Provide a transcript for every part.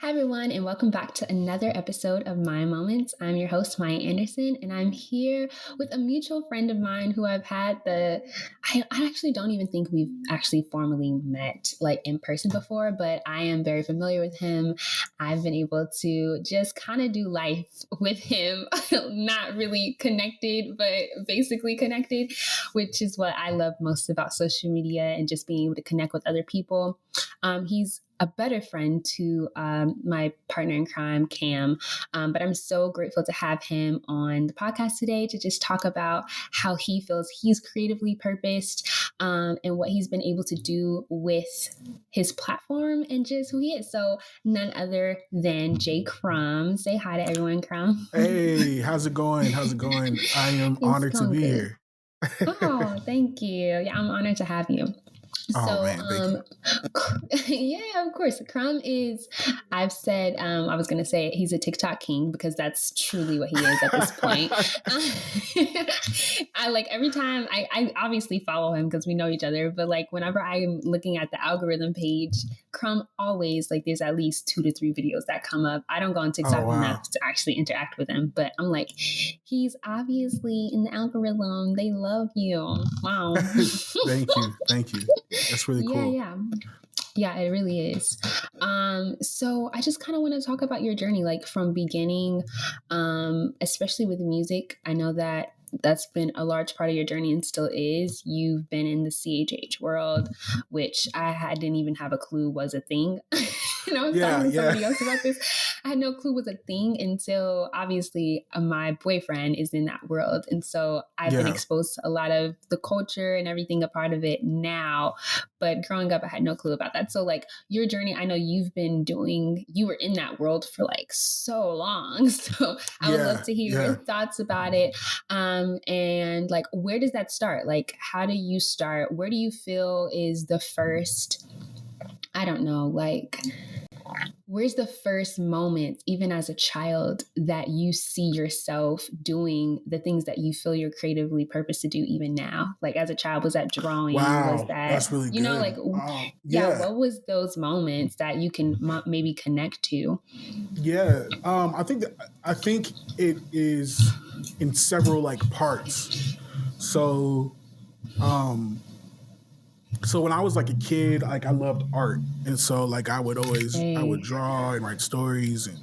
Hi, everyone, and welcome back to another episode of My Moments. I'm your host, Maya Anderson, and I'm here with a mutual friend of mine who I've had I actually don't even think we've actually formally met like in person before, but I am very familiar with him. I've been able to just kind of do life with him, not really connected, but basically connected, which is what I love most about social media and just being able to connect with other people. He's a better friend to my partner in crime, Cam. But I'm so grateful to have him on the podcast today to just talk about how he feels he's creatively purposed and what he's been able to do with his platform and just who he is. So none other than Jay Crum. Say hi to everyone, Crum. Hey, how's it going? How's it going? I am It's honored to going be good. here. Oh, thank you. Yeah, I'm honored to have you. Oh So, man, thank you. yeah, of course. Crum is, I've said, I was going to say he's a TikTok king because that's truly what he is at this point. I like every time I obviously follow him because we know each other, but like whenever I'm looking at the algorithm page, Crum always like there's at least 2 to 3 videos that come up. I don't go on Oh TikTok wow. enough to actually interact with him, but I'm like, he's obviously in the algorithm. They love you. Wow. Thank you. Thank you. That's really cool. Yeah, it really is. So I just kind of want to talk about your journey, like from beginning, especially with music. I know that that's been a large part of your journey and still is. You've been in the CHH world, which didn't even have a clue was a thing. And I was talking to somebody else about this. I had no clue was a thing until obviously my boyfriend is in that world. And so I've been exposed to a lot of the culture and everything a part of it now. But growing up, I had no clue about that. So like your journey, I know you were in that world for like so long. So I would love to hear your thoughts about it. And like, where does that start? Like, how do you start? Where do you feel is the first, I don't know, like, where's the first moment, even as a child, that you see yourself doing the things that you feel you're creatively purposed to do even now? Like as a child, was that drawing? Wow, was that, that's really good. like, what was those moments that you can maybe connect to? Yeah, I think it is in several like parts. So, so when I was like a kid, like I loved art, and so like I would draw and write stories and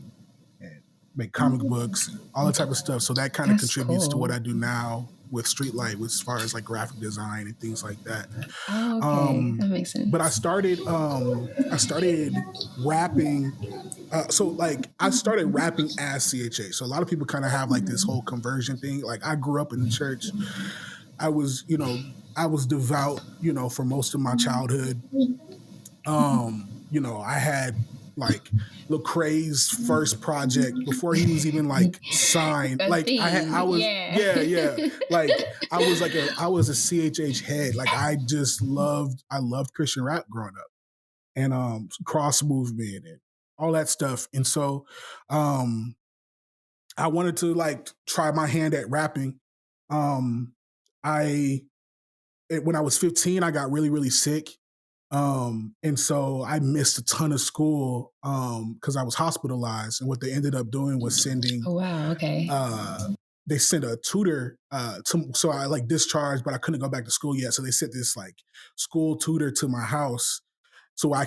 make comic books, and all that type of stuff. So that kind of contributes to what I do now with Streetlight, as far as like graphic design and things like that. Oh, okay, that makes sense. But I started rapping. So like I started rapping as CHH. So a lot of people kind of have like this whole conversion thing. Like I grew up in the church. I was devout, for most of my childhood. I had like Lecrae's first project before he was even like signed. Like I was like I was a CHH head. Like I loved Christian rap growing up, and cross movement and all that stuff. And so I wanted to like try my hand at rapping. When I was 15, I got really, really sick. And so I missed a ton of school because I was hospitalized. And what they ended up doing was sending. Oh, wow. Okay. They sent a tutor so I like discharged, but I couldn't go back to school yet. So they sent this like school tutor to my house so I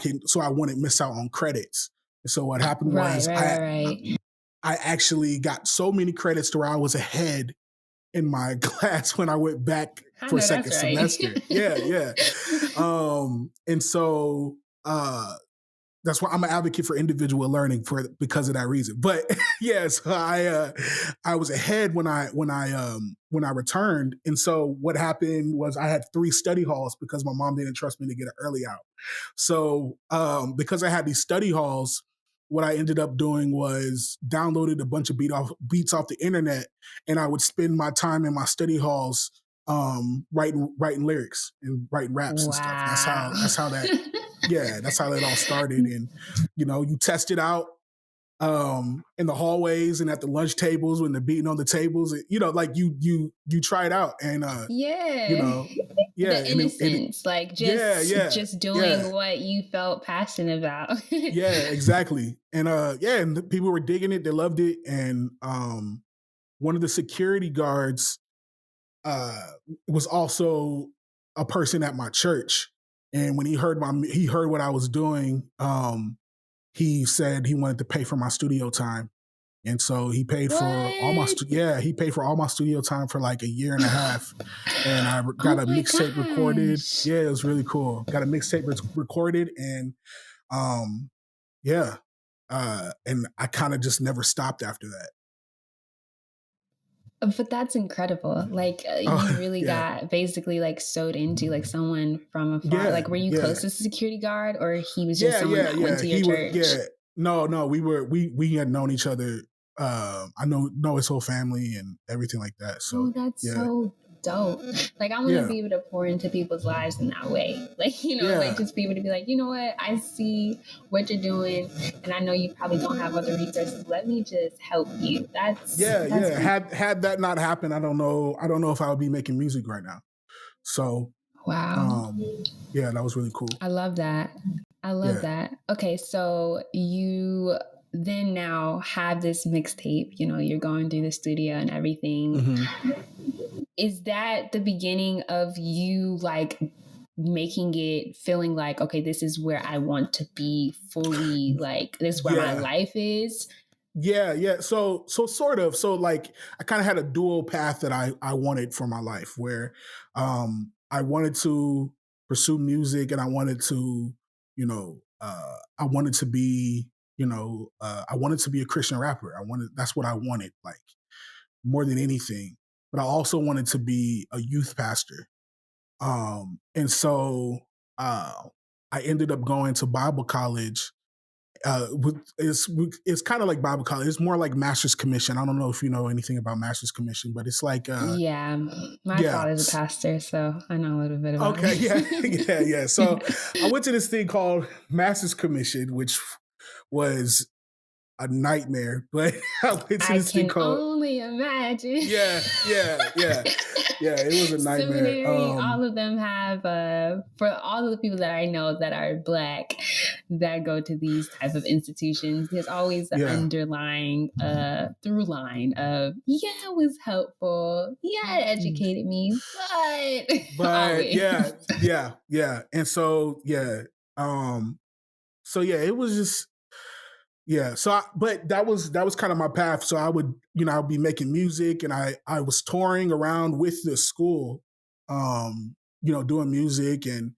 wouldn't miss out on credits. And so what happened was I actually got so many credits to where I was ahead in my class when I went back for a second semester. Yeah. And so that's why I'm an advocate for individual learning because of that reason. But yes, I was ahead when I returned. And so what happened was I had 3 study halls because my mom didn't trust me to get an early out. So because I had these study halls, what I ended up doing was downloaded a bunch of beats off the internet, and I would spend my time in my study halls writing lyrics and writing raps and stuff. That's how that that all started. And you test it out. in the hallways and at the lunch tables when they're beating on the tables. You know, like you try it out, and you Yeah. know, yeah, The and innocence, like yeah, just yeah, doing what you felt passionate about. yeah, exactly. And yeah, and the people were digging it, they loved it, and one of the security guards uh, was also a person at my church. And when he heard what I was doing, he said he wanted to pay for my studio time. And so he paid for all my What? he paid for all my studio time for like a year and a half, and I got Oh a my mixtape recorded. gosh. Yeah, it was really cool. Got a mixtape recorded, and um, yeah, and I kind of just never stopped after that. But that's incredible. Like you Oh really yeah, got basically like sewed into like someone from afar. yeah, Like were you close yeah. to the security guard or he was just Yeah, someone yeah, that went yeah. to your He was, church? yeah. No, no, we had known each other. I know his whole family and everything like that. Oh, So that's yeah, so dope. Like, I want to yeah, be able to pour into people's lives in that way. Like, like yeah, just be able to be like, you know what? I see what you're doing, and I know you probably don't have other resources. Let me just help you. yeah, That's yeah. beautiful. Had that not happened, I don't know. I don't know if I would be making music right now. So Wow. um, yeah, that was really cool. I love that. I love Yeah. that. Okay, so you then now have this mixtape, you're going through the studio and everything. Hmm. Is that the beginning of you like making it feeling like, okay, this is where I want to be fully, like this is where my Yeah. life is? Yeah, yeah. So sort of. So like I kind of had a dual path that I wanted for my life where I wanted to pursue music, and I wanted to, I wanted to be, I wanted to be a Christian rapper. That's what I wanted, like more than anything. But I also wanted to be a youth pastor. And so I ended up going to Bible college. It's kind of like Bible college. It's more like Master's Commission. I don't know if you know anything about Master's Commission, but it's like Yeah, my yeah. father's a pastor, so I know a little bit about Okay, yeah, yeah, it. yeah. So I went to this thing called Master's Commission, which was a nightmare. But I went to I this thing can called only imagine. yeah, yeah, yeah, yeah. It was a nightmare. Seminary, all of them have, for all of the people that I know that are Black that go to these type of institutions, there's always the Yeah. underlying through line of, yeah, it was helpful. Yeah, it educated me, but But always. yeah, yeah, yeah. And so yeah, um, so yeah, it was just yeah. But that was kind of my path. So I would, I'd be making music, and I was touring around with the school, doing music, and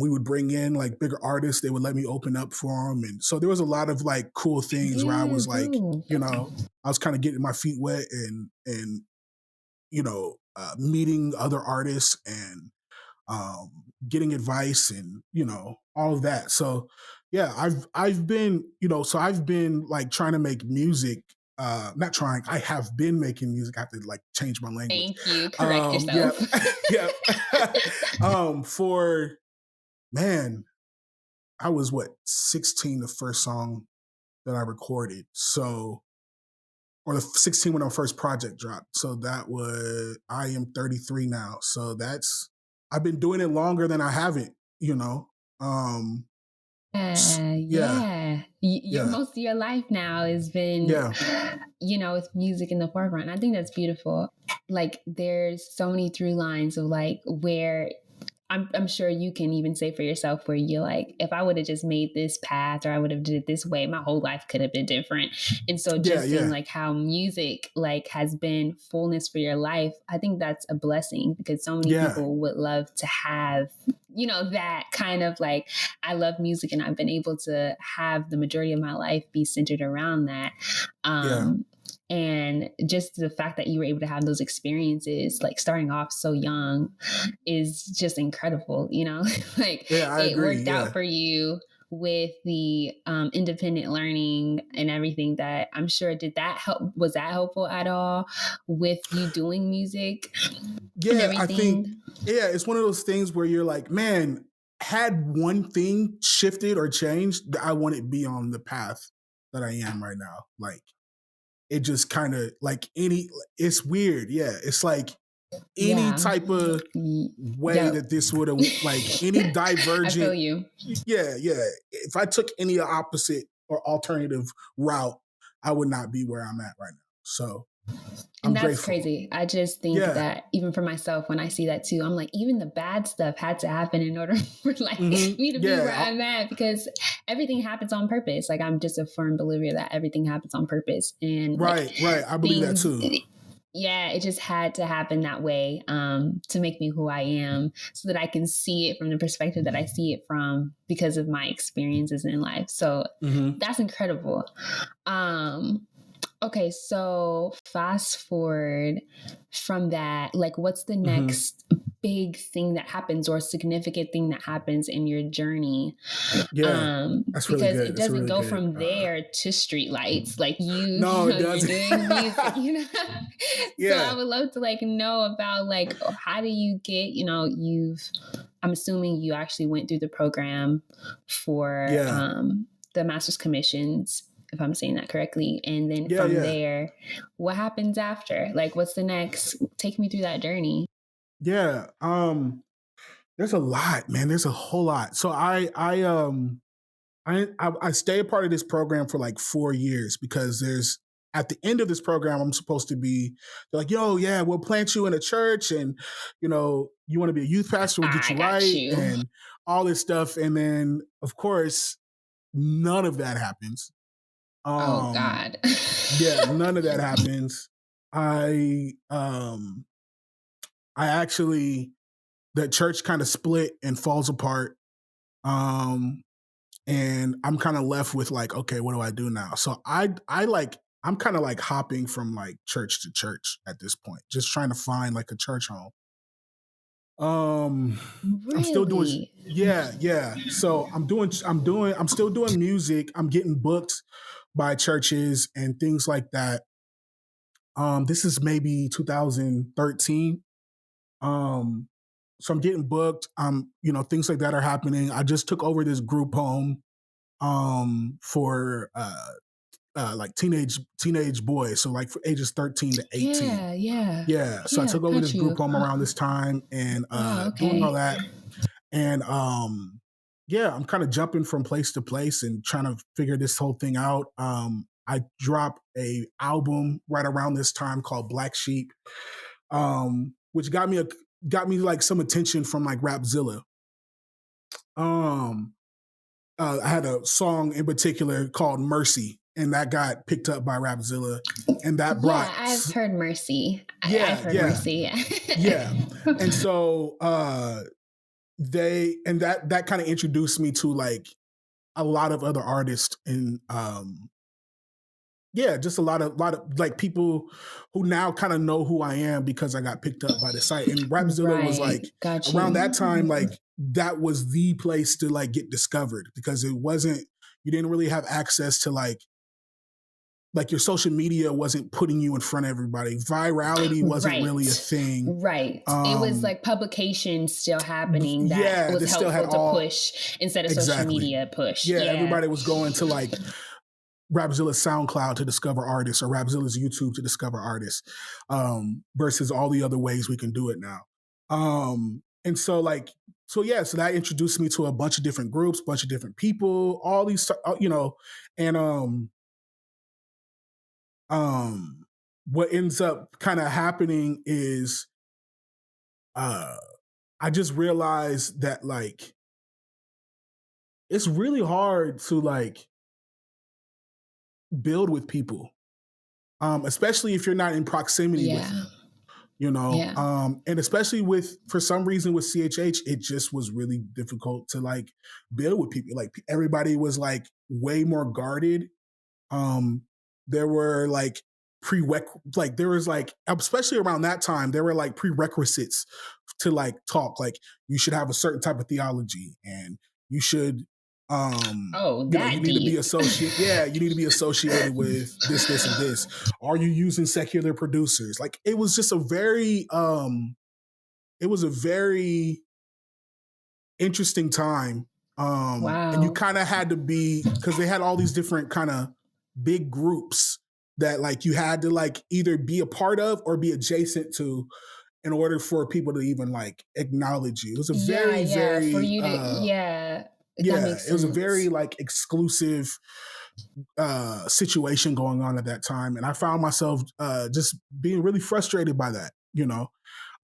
we would bring in like bigger artists. They would let me open up for them, and so there was a lot of like cool things where I Yeah, was like, dope. I was kind of getting my feet wet, and meeting other artists, and getting advice, and all of that. So yeah, I've been I've been like trying to make music. Not trying. I have been making music. I have to like change my language. Thank you. Correct Yeah, yourself. yeah. For man, I was 16 the first song that I recorded. So or the 16 when our first project dropped. So that was I am 33 now. So that's I've been doing it longer than I haven't, you know. Yeah, Yeah. Your yeah, most of your life now has been, yeah, with music in the forefront. I think that's beautiful. Like there's so many through lines of like where I'm sure you can even say for yourself where you're like, if I would have just made this path or I would have did it this way, my whole life could have been different. And so yeah, just seeing yeah, like how music like has been fullness for your life, I think that's a blessing because so many yeah, people would love to have, that kind of like, I love music and I've been able to have the majority of my life be centered around that. yeah, And just the fact that you were able to have those experiences, like starting off so young, is just incredible, like yeah. I it agree. worked out Yeah, for you with the independent learning and everything that I'm sure did that help. Was that helpful at all with you doing music and yeah. I think everything? yeah, it's one of those things where you're like, man, had one thing shifted or changed, I wouldn't be on the path that I am right now. Like it just kind of like it's weird. Yeah. It's like any Yeah. type of way Yep. that this would have like any I feel divergent. you. Yeah. Yeah. If I took any opposite or alternative route, I would not be where I'm at right now. So And I'm that's grateful. crazy. I just think Yeah. that even for myself, when I see that too, I'm like, even the bad stuff had to happen in order for like me to be where Yeah. I'm at, because everything happens on purpose. Like I'm just a firm believer that everything happens on purpose, and like Right. I believe that things. too. Yeah, it just had to happen that way to make me who I am, so that I can see it from the perspective that I see it from because of my experiences in life. So that's incredible. Okay, so fast forward from that, like what's the next big thing that happens or significant thing that happens in your journey? Yeah. That's really Because good. it That's doesn't really go good. from there to streetlights. Like No, you it know, you're doesn't. doing music, you know. So I Yeah. would love to like know about like how do you get, you know, I'm assuming you actually went through the program for Yeah. the master's commissions, if I'm saying that correctly. And then Yeah. from Yeah. there, what happens after? Like, what's the next? Take me through that journey. Yeah. There's a lot, man. There's a whole lot. So I stay a part of this program for like 4 years because there's at the end of this program, I'm supposed to be they're like, yo, yeah, we'll plant you in a church and you know, you want to be a youth pastor, we'll get I you got right you. and all this stuff. And then of course, none of that happens. Oh Um, God. yeah, none of that happens. I I actually the church kind of split and falls apart. Um and I'm kind of left with like, okay, what do I do now? So I like I'm kind of like hopping from like church to church at this point, just trying to find like a church home. Um I'm still doing Really? yeah. So I'm still doing music. I'm getting booked by churches and things like that. This is maybe 2013. Um so I'm getting booked. You know, things like that are happening. I just took over this group home for like teenage boys, so like for ages 13 to 18. Yeah. Yeah, so I Yeah. took over this Got group you. home around this time and Wow. doing all Okay. that. And yeah, I'm kind of jumping from place to place and trying to figure this whole thing out. I dropped a album right around this time called Black Sheep, which got me like some attention from like Rapzilla. Um, I had a song in particular called Mercy, and that got picked up by Rapzilla, and that Yeah, brought I've heard Mercy. I've yeah, heard yeah, Mercy. yeah. And so that kind of introduced me to like a lot of other artists and yeah, just a lot of like people who now kind of know who I am because I got picked up by the site. And Rapzilla was Right. like Got around you. that time, like that was the place to like get discovered because it wasn't you didn't really have access to like your social media wasn't putting you in front of everybody. Virality wasn't really a Right. thing. Right. It was like publications still happening that Yeah, was they still had helpful to all push instead of social exactly. media push. Yeah, Yeah. everybody was going to like Rapzilla's SoundCloud to discover artists or Rapzilla's YouTube to discover artists versus all the other ways we can do it now. And so like, so yeah, so that introduced me to a bunch of different groups, bunch of different people, all these, you know, and what ends up kind of happening is I just realized that like, it's really hard to like build with people, especially if you're not in proximity with Yeah. them, you know, Yeah. and especially with for some reason with CHH, it just was really difficult to like build with people. Like everybody was like way more guarded. Um, there were like like there was like especially around that time there were like prerequisites to like talk like you should have a certain type of theology and you should Oh, you know you that need to be deep. you need to be associated with this and this. Are you using secular producers? Like it was a very interesting time. And you Wow. kind of had to be because they had all these different kind of big groups that like you had to like either be a part of or be adjacent to in order for people to even like acknowledge you. It was a Yeah, very, yeah. For very you to, yeah, that yeah, makes it was a very sense. like exclusive situation going on at that time. And I found myself just being really frustrated by that, you know,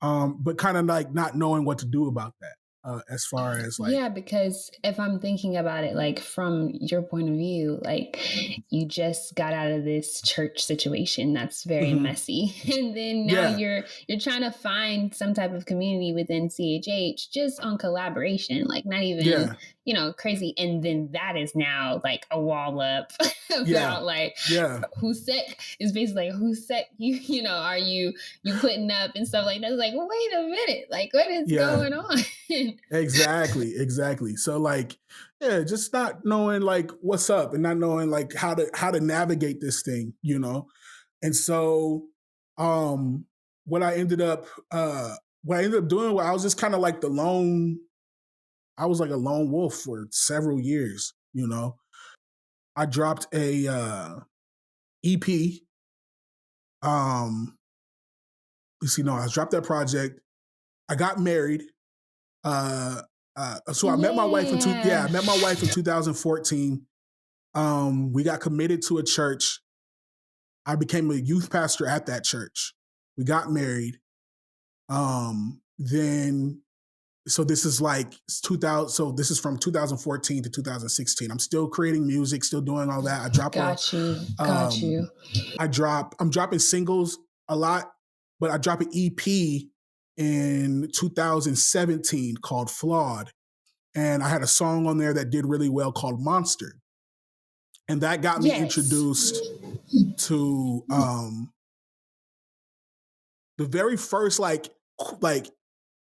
but kind of like not knowing what to do about that as far as like, Yeah, because if I'm thinking about it, like from your point of view, like you just got out of this church situation that's very mhm, messy, and then now yeah, you're trying to find some type of community within CHH just on collaboration, like not even yeah, crazy, and then that is now like a wall up yeah, about like yeah, who's sick is basically like who's sick are you putting up and stuff like that. It's like wait a minute, like what is yeah. going on? Exactly, exactly. So like, yeah, just not knowing like what's up and not knowing like how to navigate this thing, you know. And so um what I ended up doing was I was just kind of like I was like a lone wolf for several years, you know. I dropped a EP. You see, no, I dropped that project. I got married. Uh so I met my wife Yeah. I met my wife in 2014. We got committed to a church. I became a youth pastor at that church. We got married. Then so this is like 2000. So this is from 2014 to 2016. I'm still creating music, still doing all that. Got you. Got Um, you. I'm dropping singles a lot, but I dropped an EP in 2017 called Flawed. And I had a song on there that did really well called Monster. And that got me Yes. introduced to the very first like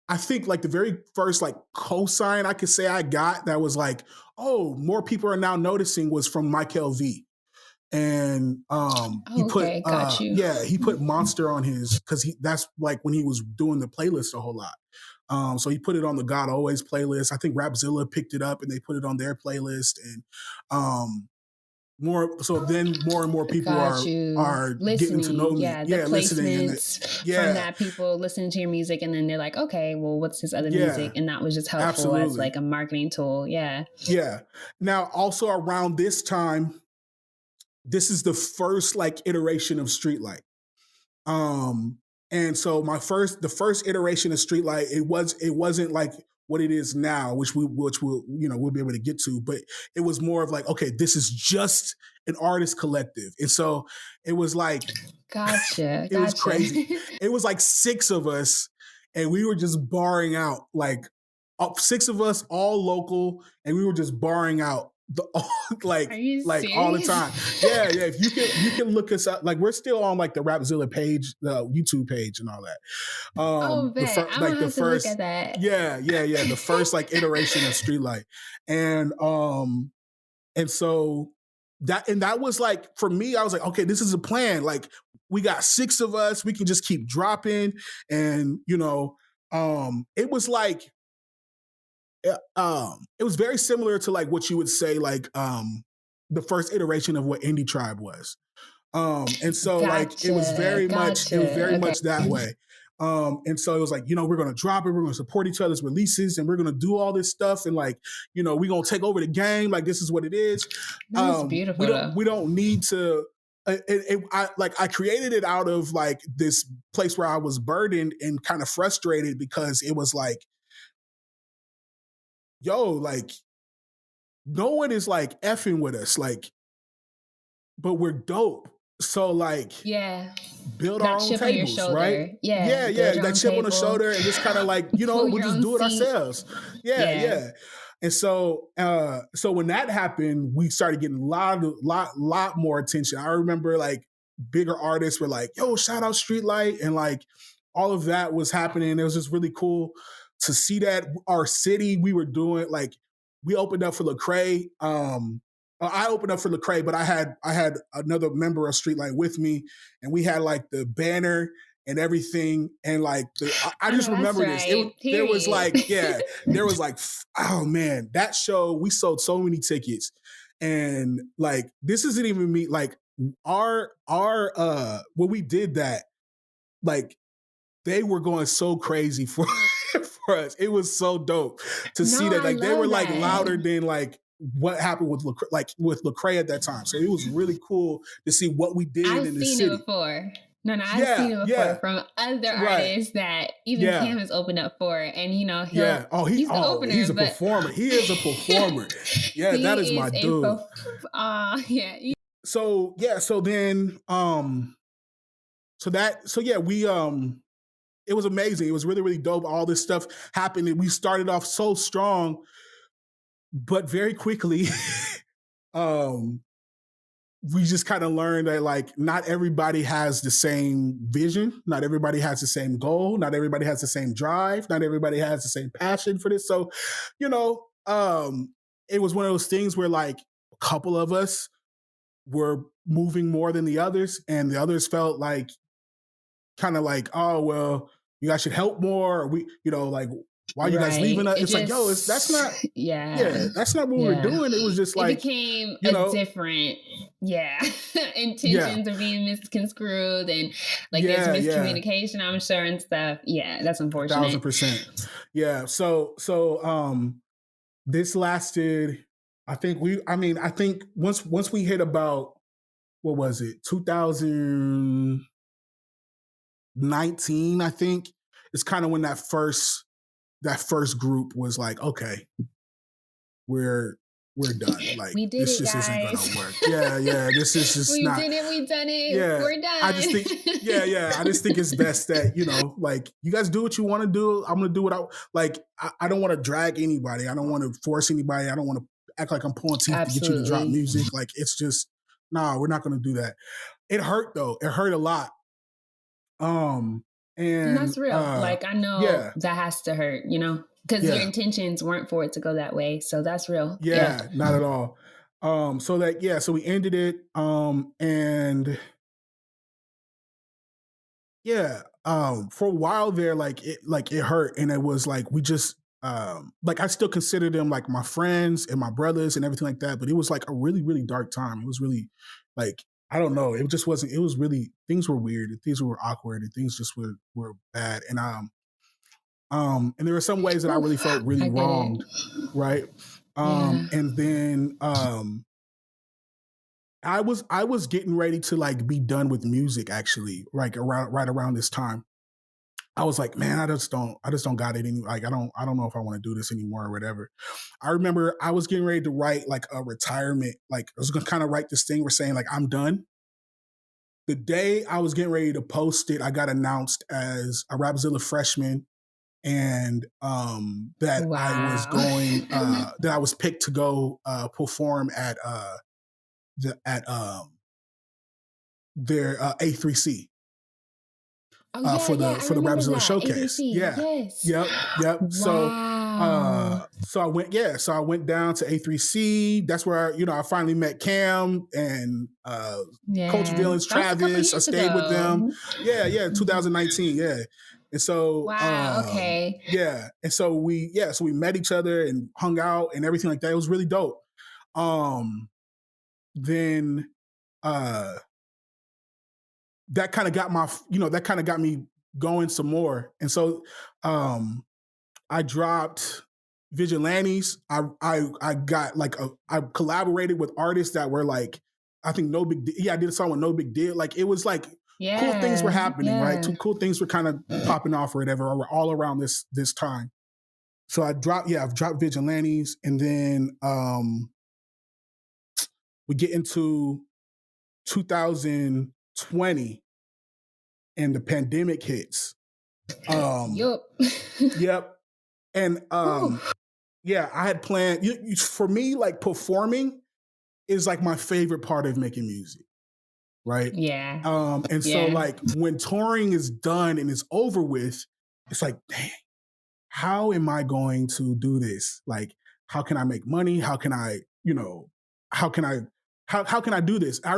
I think like the very first like cosign I could say I got that was like, oh, more people are now noticing was from Mike LV. And Oh, okay. Got you. he put Monster on his because that's like when he was doing the playlist a whole lot. So he put it on the God Always playlist. I think Rapzilla picked it up and they put it on their playlist. And more and more people Got you. are getting to know Listening. me. Yeah. The Yeah, listening placements from yeah, that, people listening to your music and then they're like, okay, well, what's his other music? yeah, And that was just helpful as absolutely. like a marketing tool. Yeah. Yeah. Now also around this time, this is the first like iteration of Streetlight. Um, and so the first iteration of Streetlight, it wasn't like what it is now, which we'll be able to get to, but it was more of like, okay, this is just an artist collective. And so it was like Gotcha. it was Gotcha. crazy. It was like six of us, and we were just barring out like six of us, all local, and we were just barring out the Are you like all the serious? time. Yeah, yeah. If you can look us up, like we're still on like the Rapzilla page, the YouTube page, and all that. Oh, The bet. first I'm like gonna the have to look first, at that. yeah, yeah, yeah, the first like iteration of Streetlight, and so that was like for me, I was like, okay, this is a plan. Like we got six of us, we can just keep dropping, and it was like it was very similar to like what you would say like the first iteration of what Indie Tribe was. And so like Gotcha. it was very Gotcha. Okay. much that way. And so it was like, we're gonna drop it, we're gonna support each other's releases, and we're gonna do all this stuff, and like, we're gonna take over the game, like this is what it is. That's beautiful though. We don't need to I created it out of like this place where I was burdened and kind of frustrated because it was like, yo, like no one is like effing with us, like, but we're dope. So like Yeah. build our That own chip on your tables, right? shoulder. Yeah. Yeah, yeah, Build your that own chip on the table. shoulder and just kind of like, Pull we'll your just own do it seat. ourselves. Yeah, Yeah. yeah. And so so when that happened, we started getting lot more attention. I remember like bigger artists were like, yo, shout out Streetlight, and like all of that was happening. It was just really cool to see that our city, we were doing like we opened up for Lecrae. I opened up for Lecrae, but I had another member of Streetlight with me, and we had like the banner and everything, and like I I know just that's remember this. right. There was Period. like there was like oh man, that show we sold so many tickets, And like, this isn't even me. Like when we did that, like they were going so crazy for for us. It was so dope to see No, that. I Like they were love like that. louder than like what happened with with Lecrae at that time. So it was really cool to see what we did I've in the seen it city. before. No, I've Yeah, seen it before yeah, from other right. artists that even Yeah, Cam has opened up for, and yeah. he's the He's opener, a but performer. He is a performer. Yeah, that is he my is a dude. yeah. So yeah, so then so yeah, we it was amazing. It was really, really dope. All this stuff happened and we started off so strong, but very quickly um we just kind of learned that like not everybody has the same vision, not everybody has the same goal, not everybody has the same drive, not everybody has the same passion for this. So, you know, it was one of those things where like a couple of us were moving more than the others, and the others felt like kind of like, oh well, you guys should help more. Or we, you know, like why are you guys leaving Right. us? It It's like, yo, it's that's just, not, yeah, yeah, that's not what we were yeah. doing. It was just It like, became you a know, different, yeah. yeah, Intentions are being misconstrued, and like there's yeah, miscommunication, I'm sure, and stuff. Yeah, that's unfortunate. 1,000%. Yeah. So this lasted, I think once we hit about, what was it, 2019, I think, it's kind of when that first group was like, okay, we're we're done. Like We did this it, just isn't gonna guys. work. Yeah, this is just We not. did it. We done it. Yeah, We're I just think. Yeah. I just think it's best that like you guys do what you want to do. I'm gonna do what I like. I don't want to drag anybody. I don't want to force anybody. I don't want to act like I'm pulling teeth to get you to drop Absolutely. music. Like it's just nah. We're not gonna do that. It hurt though. It hurt a lot. Um And and that's real. Like, I know yeah, that has to hurt, because your yeah. intentions weren't for it to go that way. So that's real. Yeah. Yeah, not at all. So we ended it. And yeah, for a while there, like it hurt, and it was like we just like I still consider them like my friends and my brothers and everything like that. But it was like a really, really dark time. It was really like I don't know. It just wasn't. It was really things were weird and things were awkward and things just were bad. And there were some ways that I Whew, really felt really I get it. wronged, right? Yeah. And then I was getting ready to like be done with music actually, like right around this time. I was like, man, I just don't got it any like I don't know if I want to do this anymore or whatever. I remember I was getting ready to write like a retirement, like I was gonna kind of write this thing where saying like I'm done. The day I was getting ready to post it, I got announced as a Rapzilla freshman, and that I was Wow. going that I was picked to go perform at at their A3C Oh, yeah, for yeah. the I for the remember Rapzilla that. showcase. A3C. Yeah, Yes. yep. Wow. So I went down to A3C. That's where I finally met Cam and Coach Yeah. Villains, That was a couple Travis. I years stayed with them. ago. Yeah, Mhm. 2019. Yeah, and so Wow. Okay. yeah, and so we met each other and hung out and everything like that. It was really dope. Um, then uh that kind of got me going some more. And so I dropped Vigilantes. I got like I collaborated with artists that were like, I think no big yeah, I did a song with No Big Deal. Like it was like cool things were Yeah. happening, right? Yeah. Two cool things were kind of popping off or whatever, or all around this time. So I've dropped Vigilantes, and then we get into 2020 and the pandemic hits. Um, Yup. yep. And Whew. yeah, I had planned for me, like performing is like my favorite part of making music, right? Yeah. And so Yeah. like when touring is done and it's over with, it's like, dang, how am I going to do this? Like, how can I make money? How can I, how can I how can I do this? I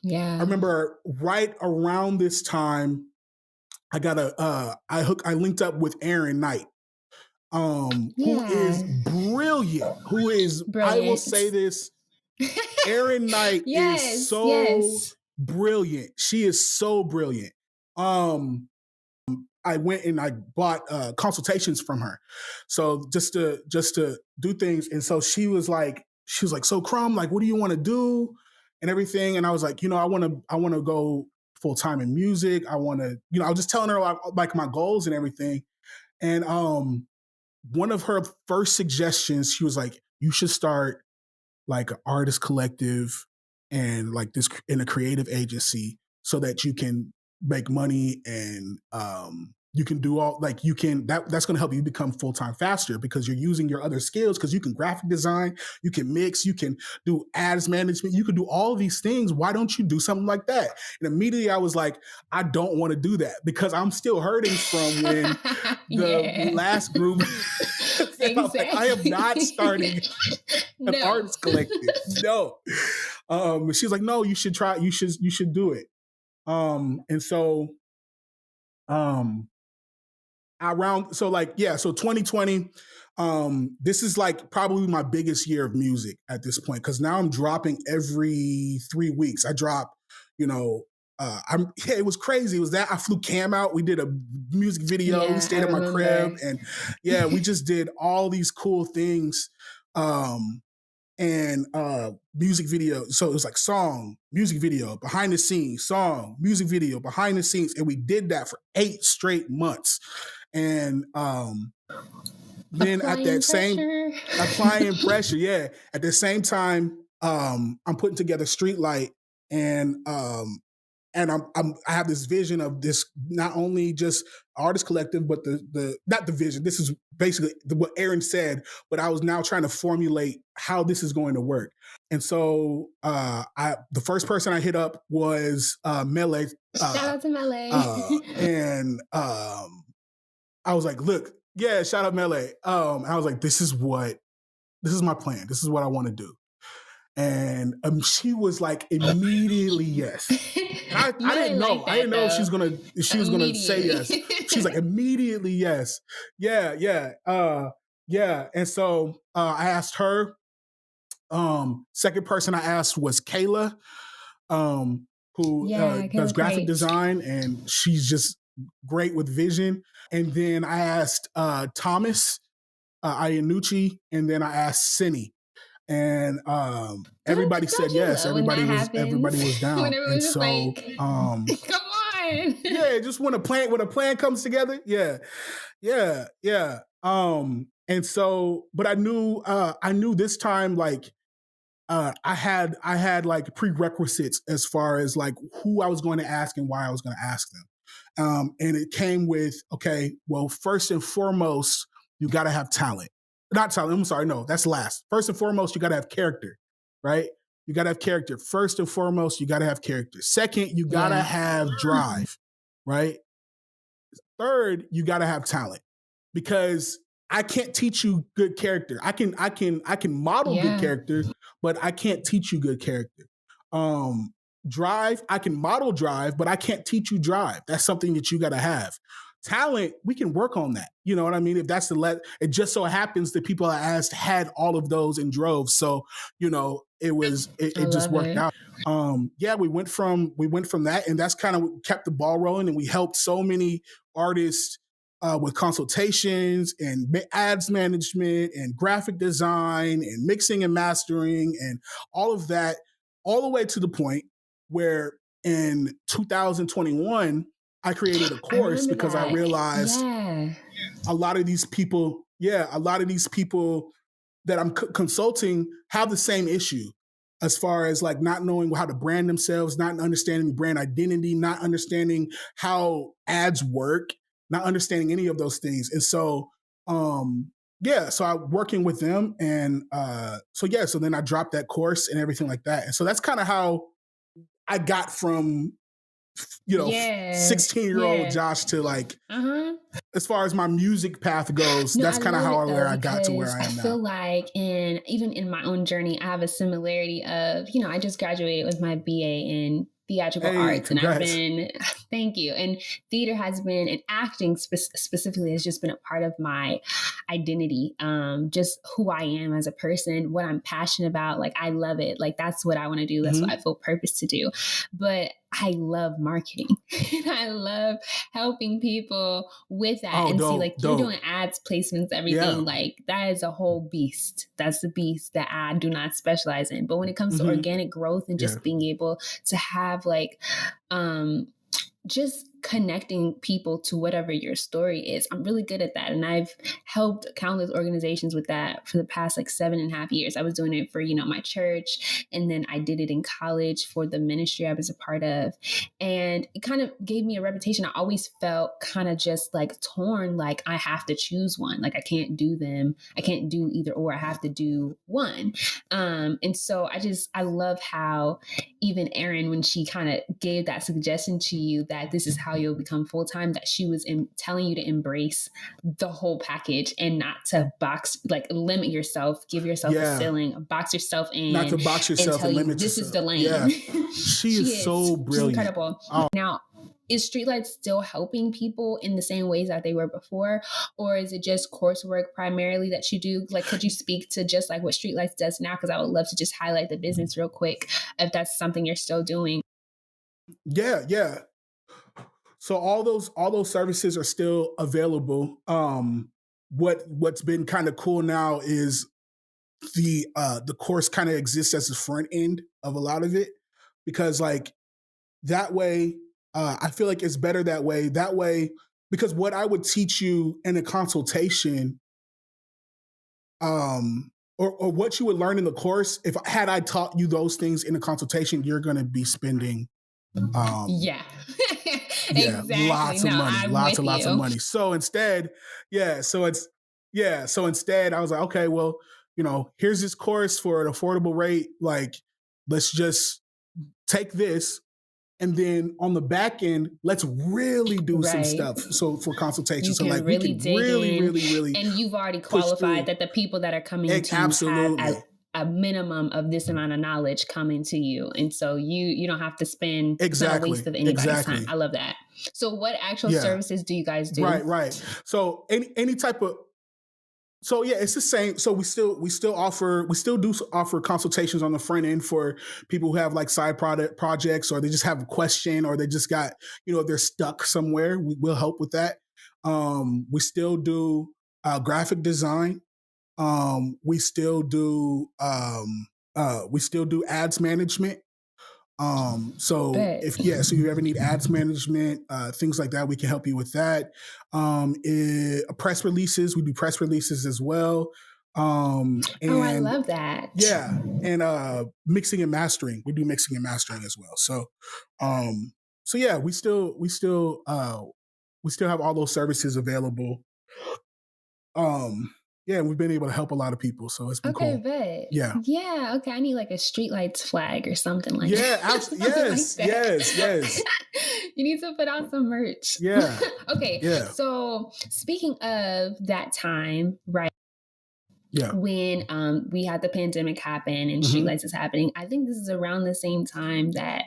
Yeah. remember right around this time, I linked up with Aaron Knight. who is Yeah. brilliant, I will Brilliant. say this, Erin Knight is Yes, so yes. brilliant. She is so brilliant. Um, I went and I bought consultations from her, so just to do things. And so she was like, so Crum, like, what do you want to do, and everything. And I was like, I want to go full time in music. I want to, I was just telling her like my goals and everything. And one of her first suggestions, she was like, you should start like an artist collective and like this in a creative agency so that you can make money and you can do all like you can that's going to help you become full-time faster because you're using your other skills because you can graphic design, you can mix, you can do ads management, you can do all of these things. Why don't you do something like that? And immediately I was like, I don't want to do that because I'm still hurting from when the Yeah. last group I'm like, I am not starting Exactly. an No. artist collective. No. She's like, no, you should try, you should do it. And so um around so like yeah, so 2020, this is like probably my biggest year of music at this point because now I'm dropping every 3 weeks. I drop, you know, it was crazy. It was that I flew Cam out. We did a music video. We Yeah, I stayed at my crib, remember. and yeah, we just did all these cool things. Um, and music video. So it was like song, music video, behind the scenes, song, music video, behind the scenes, and we did that for 8 straight months. And then at Applying that same pressure. applying pressure, yeah, at the same time, I'm putting together Streetlight, and I have this vision of this not only just artist collective, but the not the vision. This is basically what Aaron said, but I was now trying to formulate how this is going to work. And so the first person I hit up was Mele, Shout uh, out to Melee. and I was like, look, yeah, shout out Mele. And I was like, this is my plan. This is what I want to do. And she was like immediately yes. And I Melee didn't know. like I that didn't know though. if she was gonna say yes. She's like Immediately. immediately yes. Yeah, yeah. Yeah. And so I asked her. Second person I asked was Kayla, who Yeah, does Kayla graphic great. design, and she's just great with vision. And then I asked Thomas Ianucci, and then I asked Cindy, and everybody said Don't you yes. love when that Everybody happens? was When down, and everyone's just so like, come on. yeah, just when a plan comes together, yeah, yeah, yeah. And so, but I knew this time like I had like prerequisites as far as like who I was going to ask and why I was going to ask them. And it came with, okay, well, first and foremost, you got to have talent. Not talent. I'm sorry. No, that's last. First and foremost, you got to have character, right? You got to have character. First and foremost, you got to have character. Second, you got to Yeah. have drive, right? Third, you got to have talent because I can't teach you good character. I can model good Yeah. character, but I can't teach you good character. Um, Drive, I can model drive, but I can't teach you drive. That's something that you got to have. Talent, we can work on that. You know what I mean? If that's it just so happens that people I asked had all of those in droves. So, I it just love worked it. out. Yeah, we went from that, and that's kind of kept the ball rolling, and we helped so many artists with consultations and ads management and graphic design and mixing and mastering and all of that, all the way to the point where in 2021 I created a I course remember because I that. realized Yeah. a lot of these people that I'm consulting have the same issue as far as like not knowing how to brand themselves, not understanding brand identity, not understanding how ads work, not understanding any of those things. And so, yeah, so I'm working with them, and so then I dropped that course and everything like that. And so that's kind of how I got from Yeah. 16-year-old Yeah. Josh to like, Uh-huh. as far as my music path goes, No, that's I kind of love how it though where I got to where because I I am feel now. like even in my own journey, I have a similarity of, I just graduated with my BA in theatrical Hey, arts, and I've congrats. been, thank you. And theater has been, and acting specifically has just been a part of my identity, just who I am as a person, what I'm passionate about. Like, I love it. Like, that's what I want to do. That's what I Hmm. feel purpose to do. But I love marketing and I love helping people with that. Oh, And see, dope, like, you're dope. doing ads, placements, everything. Yeah. Like, that is a whole beast. That's the beast that I do not specialize in. But when it comes to Hmm. organic growth and Yeah. just being able to have like, um, just connecting people to whatever your story is. I'm really good at that. And I've helped countless organizations with that for the past like 7.5 years. I was doing it for, my church. And then I did it in college for the ministry I was a part of. And it kind of gave me a reputation. I always felt kind of just like torn, like I have to choose one. Like I can't do them. I can't do either or. I have to do one. And so I love how even Erin, when she kind of gave that suggestion to you that this is how you'll become full time, that she was telling you to embrace the whole package and not to limit yourself, give yourself a Yeah. ceiling, box yourself Not in, to box and yourself tell and you limit this is yourself. the lane. Yeah. She She is so is. She's brilliant. incredible. Oh. Now, is Streetlights still helping people in the same ways that they were before? Or is it just coursework primarily that you do? Like, could you speak to just like what Streetlights does now? Because I would love to just highlight the business real quick if that's something you're still doing. Yeah, yeah. So all those services are still available. What's been kind of cool now is the course kind of exists as the front end of a lot of it, because like that way, I feel like it's better that way. That way, because what I would teach you in a consultation, or what you would learn in the course, if had I taught you those things in a consultation, you're going to be spending, um, Yeah. yeah, Exactly. lots of No, money, I'm lots with and lots of you. money. So instead, yeah, so instead, I was like, okay, well, here's this course for an affordable rate. Like, let's just take this. And then on the back end, let's really do some Right. stuff. So for consultation, You so can like we really can dig really, in, really, really and you've already push qualified through. that the people that are coming to you have Absolutely, a minimum of this amount of knowledge coming to you. And so you don't have to spend, it's not a waste exactly, of anybody's time. exactly. I love that. So what actual Yeah, services do you guys do? right, right. So any type of, so yeah, it's the same. So we still do offer consultations on the front end for people who have like side product projects, or they just have a question, or they just got, they're stuck somewhere. We will help with that. We still do graphic design. We still do ads management. So Bet. so you ever need ads management, things like that, we can help you with that. Press releases, we do press releases as well. Oh, I And love that. yeah, and mixing and mastering, we do mixing and mastering as well. So yeah, we still have all those services available. Yeah, we've been able to help a lot of people, so it's been Okay, cool. bet. Yeah. Yeah, okay. I need like a streetlights flag or something like Yeah, something like yes, that. yes, yes. You need to put out some merch. Yeah, Okay, yeah, so speaking of that time, right? yeah. When we had the pandemic happen and Mhm. Streetlights is happening, I think this is around the same time that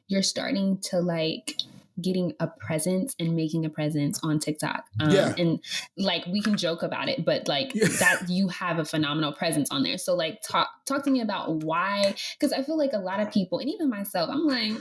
you're starting to like getting a presence and making a presence on TikTok. Yeah. And like we can joke about it, but like Yeah. that you have a phenomenal presence on there. So like talk to me about why, because I feel like a lot of people, and even myself, I'm like,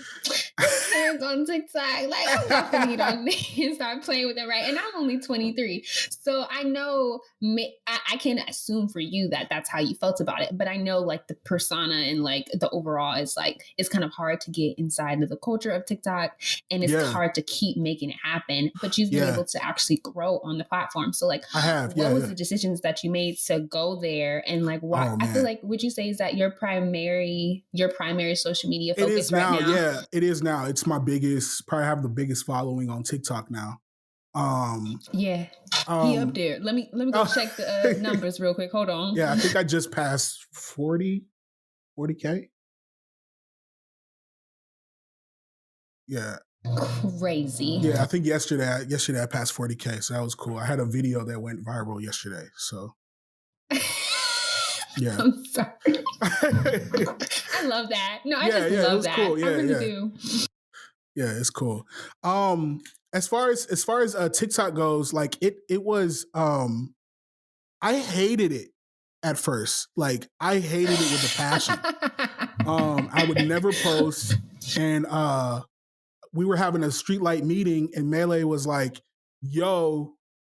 this kid's on TikTok. Like I'm not gonna get on there and start playing with it, right? And I'm only 23. So I know I can assume for you that that's how you felt about it, but I know like the persona and like the overall is like it's kind of hard to get inside of the culture of TikTok, and it's Yeah. hard to keep making it happen. But you've been Yeah. able to actually grow on the platform. So like, I have. what Yeah, was yeah. the decisions that you made to go there, and like why? Oh I feel man. like would you say is that your primary social media It focus is right now. now? Yeah, it is now. It's my biggest, probably have the biggest following on TikTok now. Um, Yeah, he up um, there. Let me go oh, check the numbers real quick. Hold on. yeah, I think I just passed 40K. Yeah. Crazy. Yeah, I think yesterday I passed 40K, so that was cool. I had a video that went viral yesterday. So yeah. I'm sorry. Yeah, I love that. No, I yeah, just it love was that. cool. I Yeah, really yeah. do. Yeah, it's cool. As far as TikTok goes, like it was I hated it at first. Like I hated it with a passion. I would never post, and we were having a streetlight meeting, and Melee was like, "Yo,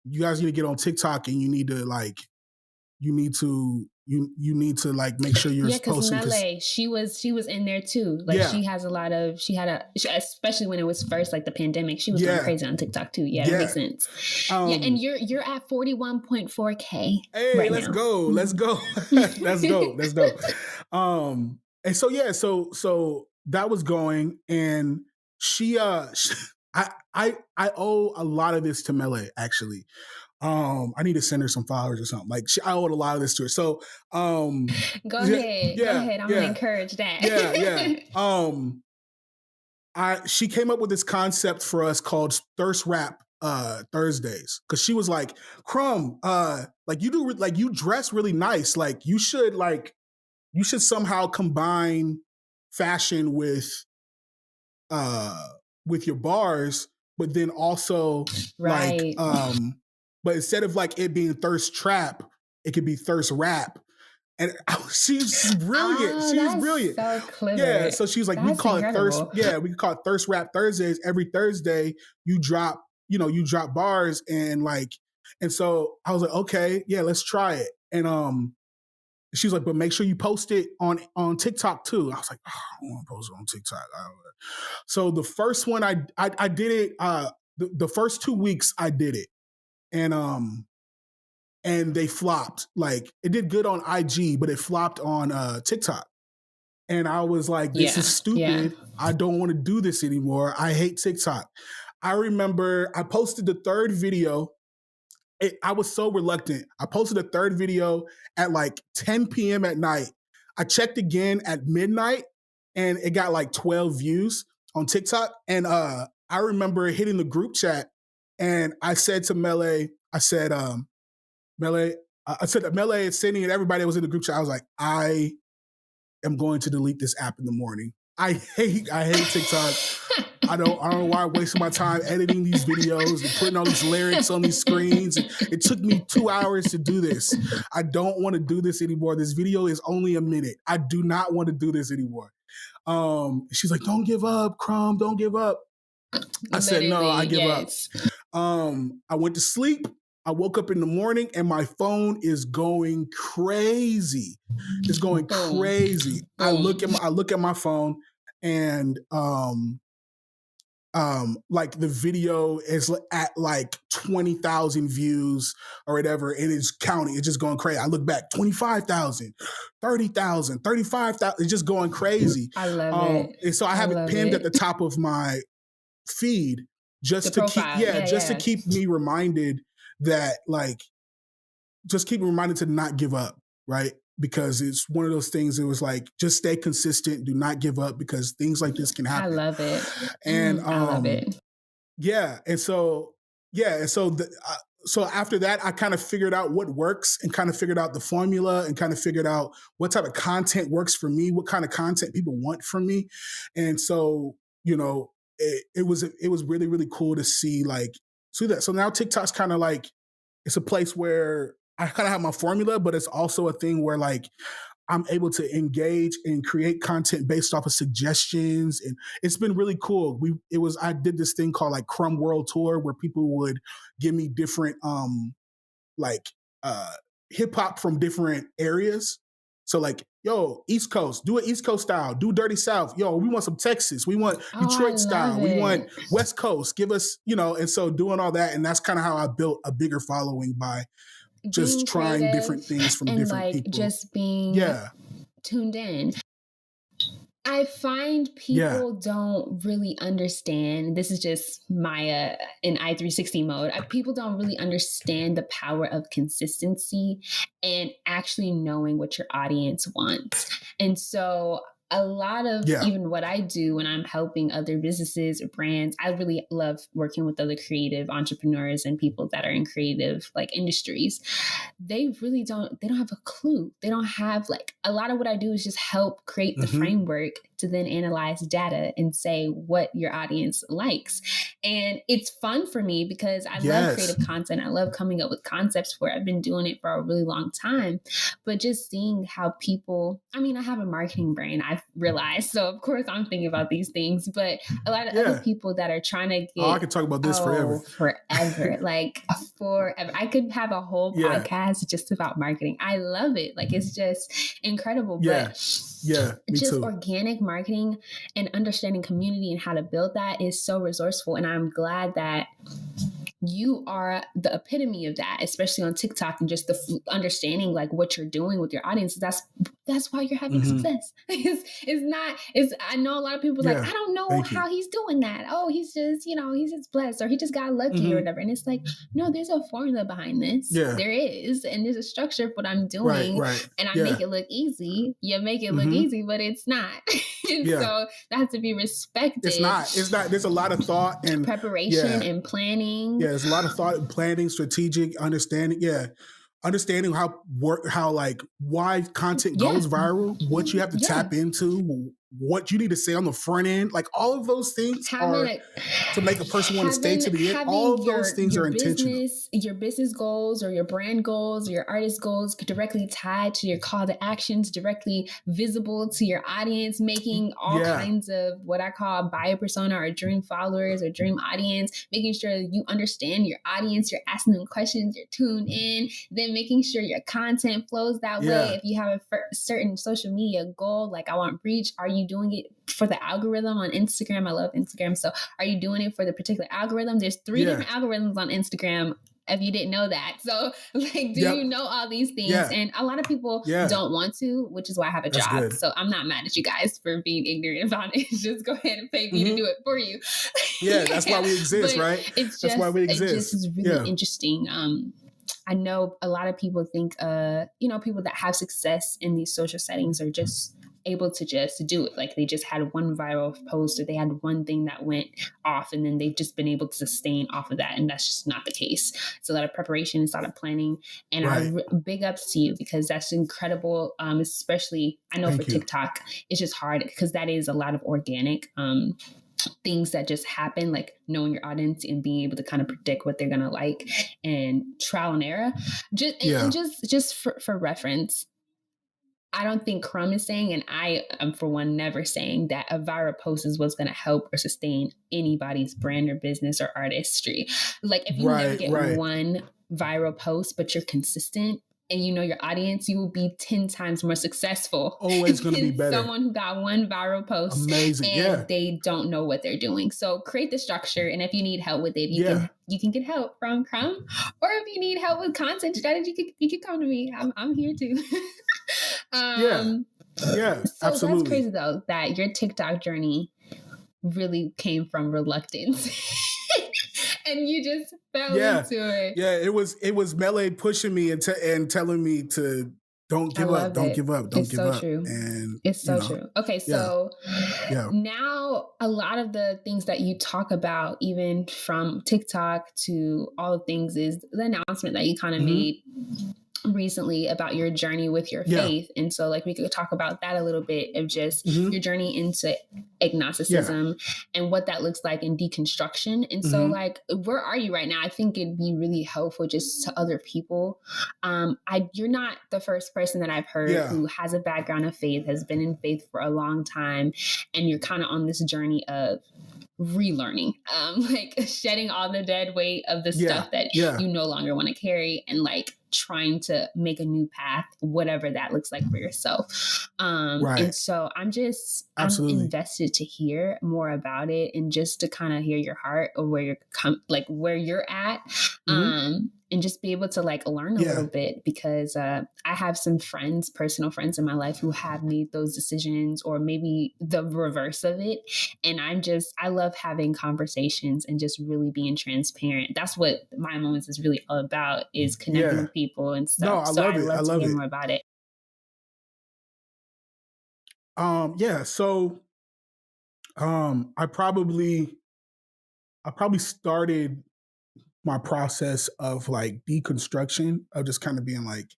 you guys need to get on TikTok, and you need to like, you need to like make sure you're Yeah, because posting." Mele, she was in there too. Like Yeah, she has a lot of especially when it was first like the pandemic, she was going yeah, crazy on TikTok too. Yeah, that yeah. makes sense. Yeah, and Um, you're at 41.4K hey, right let's now. go, let's go, that's dope, that's dope. And so yeah, so that was going, and she I owe a lot of this to Melee actually. I need to send her some flowers or something. Like I owed a lot of this to her. So Go yeah, ahead. Go yeah, ahead. I'm gonna yeah, encourage that. yeah, yeah. She came up with this concept for us called Thirst Rap Thursdays, because she was like, Crum, like you dress really nice. Like you should somehow combine fashion uh with your bars, but then also like Right. but instead of like it being thirst trap, it could be thirst rap. And she's brilliant. Oh, She's that's brilliant. so Yeah. clever. So she's like, we That's call it thirst. incredible. Yeah, we can call it Thirst Rap Thursdays. Every Thursday, you drop, you drop bars, and like, and so I was like, okay, yeah, let's try it. And she was like, but make sure you post it on TikTok too. I was like, oh, I don't want to post it on TikTok. I don't know. So the first one I did it. The first 2 weeks I did it, and they flopped. Like it did good on IG, but it flopped on TikTok. And I was like, this is Yeah. Yeah. stupid. I don't want to do this anymore. I hate TikTok. I remember I posted the third video. I was so reluctant. I posted a third video at like 10 p.m. at night. I checked again at midnight, and it got like 12 views on TikTok. And I remember hitting the group chat, and I said to Melee, I said, Melee, I said, Melee is sending it. Everybody that was in the group chat. I was like, I am going to delete this app in the morning. I hate TikTok. I don't know why I'm wasting my time editing these videos and putting all these lyrics on these screens. It took me 2 hours to do this. I don't want to do this anymore. This video is only a minute. I do not want to do this anymore. She's like, don't give up, Crum, don't give up. I said, no, I give up. I went to sleep. I woke up in the morning, and my phone is going crazy. It's going crazy. I look at my phone, and like the video is at like 20,000 views or whatever, and it's counting. It's just going crazy. I look back, 25,000, 30,000, 35,000. It's just going crazy. I love it. And so I have it pinned at the top of my feed just to keep me reminded that like, just keep me reminded to not give up, right? Because it's one of those things. It was like, just stay consistent, do not give up, because things like this can happen. I love it. And I love it. Yeah, and so so after that, I kind of figured out what works, and kind of figured out the formula, and kind of figured out what type of content works for me, what kind of content people want from me. And so, it was really, really cool to see that. So now TikTok's kind of like, it's a place where I kind of have my formula, but it's also a thing where like I'm able to engage and create content based off of suggestions. And it's been really cool. I did this thing called like Crum World Tour, where people would give me different hip hop from different areas. So like, yo, East Coast, do it East Coast style, do Dirty South. Yo, we want some Texas. We want Detroit style. We want West Coast. Give us, and so doing all that. And that's kind of how I built a bigger following, by just trying different things from different people. Just being tuned in. I find people don't really understand. This is just Maya in I360 mode. People don't really understand the power of consistency and actually knowing what your audience wants. And so a lot of Yeah. even what I do when I'm helping other businesses or brands, I really love working with other creative entrepreneurs and people that are in creative like industries. They don't have a clue. They don't have like a lot of what I do is just help create the Hmm. framework to then analyze data and say what your audience likes. And it's fun for me because I love Yes. creative content. I love coming up with concepts for it. I've been doing it for a really long time. But just seeing how people, I mean, I have a marketing brain, I've realized. So, of course, I'm thinking about these things. But a lot of other Yeah. people that are trying to Oh, I get, could talk about this oh, forever. forever, like forever. I could have a whole Yeah. podcast just about marketing. I love it. Like, it's just incredible. Yeah. But Yeah. Me just too. organic marketing and understanding community and how to build that is so resourceful. And I'm glad that you are the epitome of that, especially on TikTok, and just the understanding like what you're doing with your audience. That's why you're having Hmm. success. It's not. It's I know a lot of people like Yeah. I don't know Thank you. how he's doing that. Oh, he's just he's just blessed or he just got lucky or Hmm. whatever. And it's like no, there's a formula behind this. Yeah. There is, and there's a structure for what I'm Right. doing, Right. and I make Yeah. it look easy. You make it look Hmm. easy, but it's not. And Yeah. so that has to be It's respected. not. It's not. There's a lot of thought and Preparation yeah. and planning. Yeah. There's a lot of thought and planning, strategic understanding. Yeah. Understanding how like why content Yeah. goes viral, what you have to Yeah. tap into, what you need to say on the front end, like all of those things are to make a person want to stay to the end. All Having of those things are intentional. your business goals or your brand goals or your artist goals directly tied to your call to actions, directly visible to your audience, making all Yeah. kinds of what I call buyer persona or dream followers or dream audience, making sure you understand your audience, you're asking them questions, you're tuned in, then making sure your content flows that way. Yeah. If you have a certain social media goal, like I want reach, are you doing it for the algorithm on Instagram? I love Instagram. So are you doing it for the particular algorithm? There's 3 Yeah. different algorithms on Instagram if you didn't know that. So like, do Yep. you know all these things? Yeah. And a lot of people Yeah. don't want to, which is why I have a That's job. good. So I'm not mad at you guys for being ignorant about it. Just go ahead and pay me to Mhm. do it for you. Yeah. That's why we exist, But right? it's That's why we it just exist. is really Yeah. interesting. I know a lot of people think, people that have success in these social settings are just able to just do it. Like they just had one viral post or they had one thing that went off and then they've just been able to sustain off of that. And that's just not the case. It's a lot of preparation, it's a lot of planning. And Right. big ups to you because that's incredible. Especially, I know Thank for you. TikTok, it's just hard because that is a lot of organic things that just happen, like knowing your audience and being able to kind of predict what they're gonna like and trial and error. Yeah. Just for reference, I don't think Crum is saying, and I am for one never saying that a viral post is what's going to help or sustain anybody's brand or business or artistry. Like if you never Right. get Right. one viral post, but you're consistent and you know your audience, you will be 10 times more successful Always going to be than better. someone who got one viral post Amazing. and Yeah. they don't know what they're doing. So create the structure, and if you need help with it, Yeah. you can get help from Crum, or if you need help with content strategy, you can come to me. I'm here too. Yeah. Yeah. So that's Absolutely. crazy though that your TikTok journey really came from reluctance. And you just fell Yeah. into it. Yeah. It was Melee pushing me and telling me to don't I give up, love don't it. give up, don't It's give so up. true. And It's so true. Okay, yeah. so Yeah. now a lot of the things that you talk about, even from TikTok to all the things, is the announcement that you kind of Mhm. made recently about your journey with your Yeah. faith. And so like we could talk about that a little bit of just Mhm. your journey into agnosticism and what that looks like in deconstruction. And so Mhm. like where are you right now? I think it'd be really helpful just to other people. You're not the first person that I've heard Yeah. who has a background of faith, has been in faith for a long time, and you're kind of on this journey of relearning, like shedding all the dead weight of the Yeah. stuff that Yeah. you no longer want to carry, and like trying to make a new path, whatever that looks like for yourself. Right. And so I'm Absolutely. invested to hear more about it and just to kind of hear your heart or where where you're at. Mhm. And just be able to like learn a Yeah. little bit because I have some friends, personal friends in my life who have made those decisions or maybe the reverse of it. And I love having conversations and just really being transparent. That's what my moments is really all about, is connecting Yeah. with people and No, stuff. I So love I it. I love to love hear it. more about it. Yeah. So I probably started my process of like deconstruction of just kind of being like,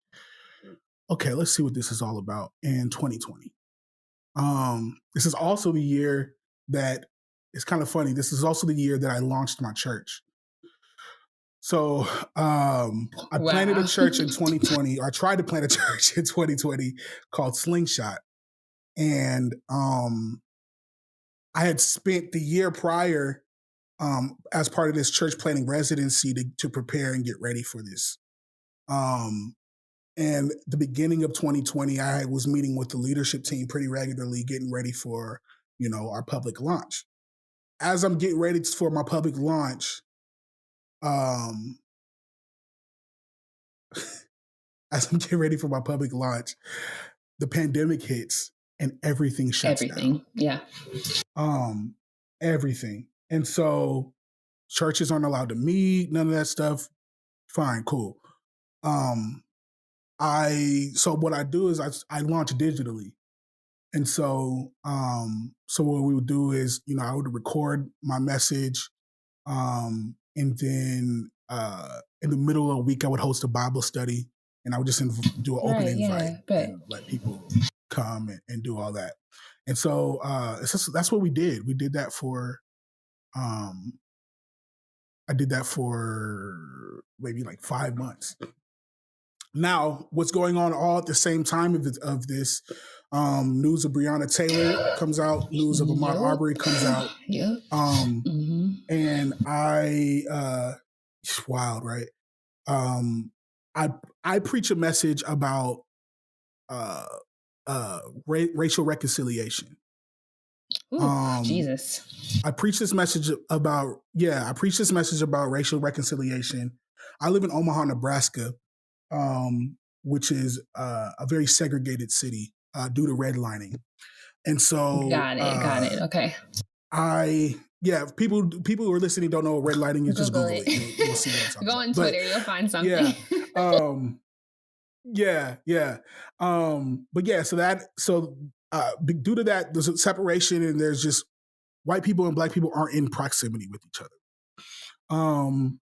okay, let's see what this is all about in 2020. This is also the year that it's kind of funny. This is also the year that I launched my church. So I planted a Wow. church in 2020, or I tried to plant a church in 2020 called Slingshot. And I had spent the year prior as part of this church planting residency to prepare and get ready for this. Um, and the beginning of 2020, I was meeting with the leadership team pretty regularly, getting ready for, our public launch. As I'm getting ready for my public launch, um, as I'm getting ready for my public launch, the pandemic hits and everything shuts Everything. down. Yeah. Everything. And so churches aren't allowed to meet, none of that stuff. Fine, cool. So what I do is I launch digitally. And so what we would do is, I would record my message. And then in the middle of the week, I would host a Bible study, and I would just do an open Right. invite Yeah. But and let people come and do all that. And so that's what we did. We did that for, I did that for maybe like 5 months. Now, what's going on all at the same time of this? News of Breonna Taylor comes out. News of Ahmaud Arbery comes out. Yep. And it's wild, right? I preach a message about racial reconciliation. Ooh, Jesus. I preach this message about racial reconciliation. I live in Omaha, Nebraska, which is a very segregated city due to redlining. And so Got it. Okay. People who are listening don't know what redlining is. Just Google it. You'll see what I'm talking Go about. on Twitter, you'll find something. So due to that, there's a separation, and there's just white people and black people aren't in proximity with each other.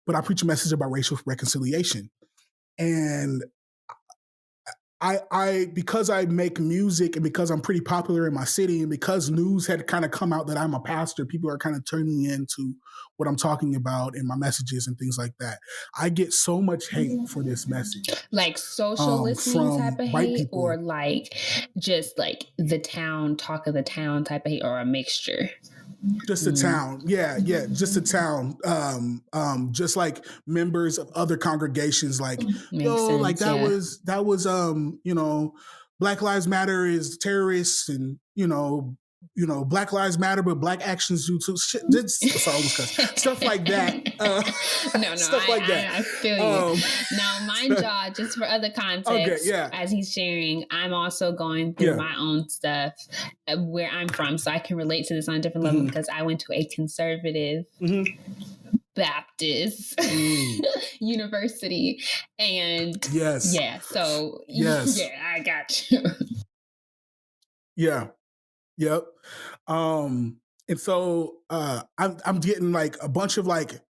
But I preach a message about racial reconciliation, and I because I make music and because I'm pretty popular in my city and because news had kind of come out that I'm a pastor, people are kind of turning into what I'm talking about in my messages and things like that. I get so much hate for this message. Like social listening type of hate, people, or like just like the town, talk of the town type of hate, or a mixture? Just the town. Yeah, just the town. Just like members of other congregations, like, that was Black Lives Matter is terrorists, and Black Lives Matter, but Black actions do too. Stuff like that. I feel you. Now, mind y'all, just for other context, as he's sharing, I'm also going through my own stuff where I'm from, so I can relate to this on a different level because I went to a conservative Baptist university, and I got you. Yep. And so I'm getting like a bunch of like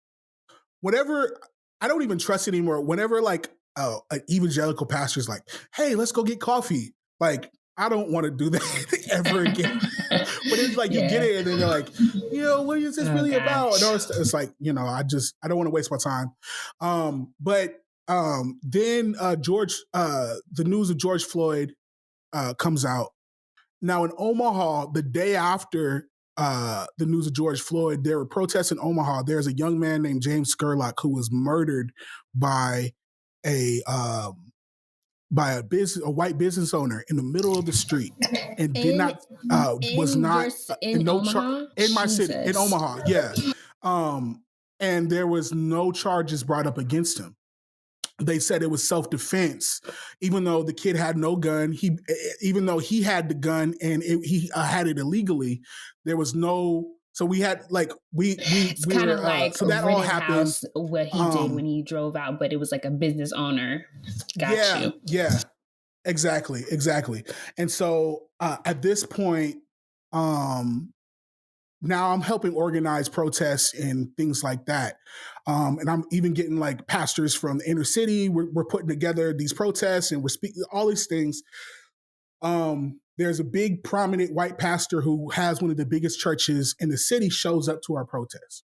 whatever. I don't even trust anymore. Whenever like an evangelical pastor is like, "Hey, let's go get coffee," like I don't want to do that ever again. But it's like you get it, and then you're like, what is this really about? And it's like, I don't want to waste my time. Then the news of George Floyd comes out. Now in Omaha, the day after the news of George Floyd, there were protests in Omaha. There's a young man named James Scurlock who was murdered by a white business owner in the middle of the street, and in my city in Omaha. Yeah, and there was no charges brought up against him. They said it was self-defense, even though the kid had no gun. Even though he had the gun and he had it illegally, there was no. So we had like it's kind of like so that all happened. What he did when he drove out, but it was like a business owner. Got you. Yeah. Exactly. And so at this point, um, now I'm helping organize protests and things like that. And I'm even getting like pastors from the inner city. We're putting together these protests and we're speaking all these things. There's a big prominent white pastor who has one of the biggest churches in the city shows up to our protests.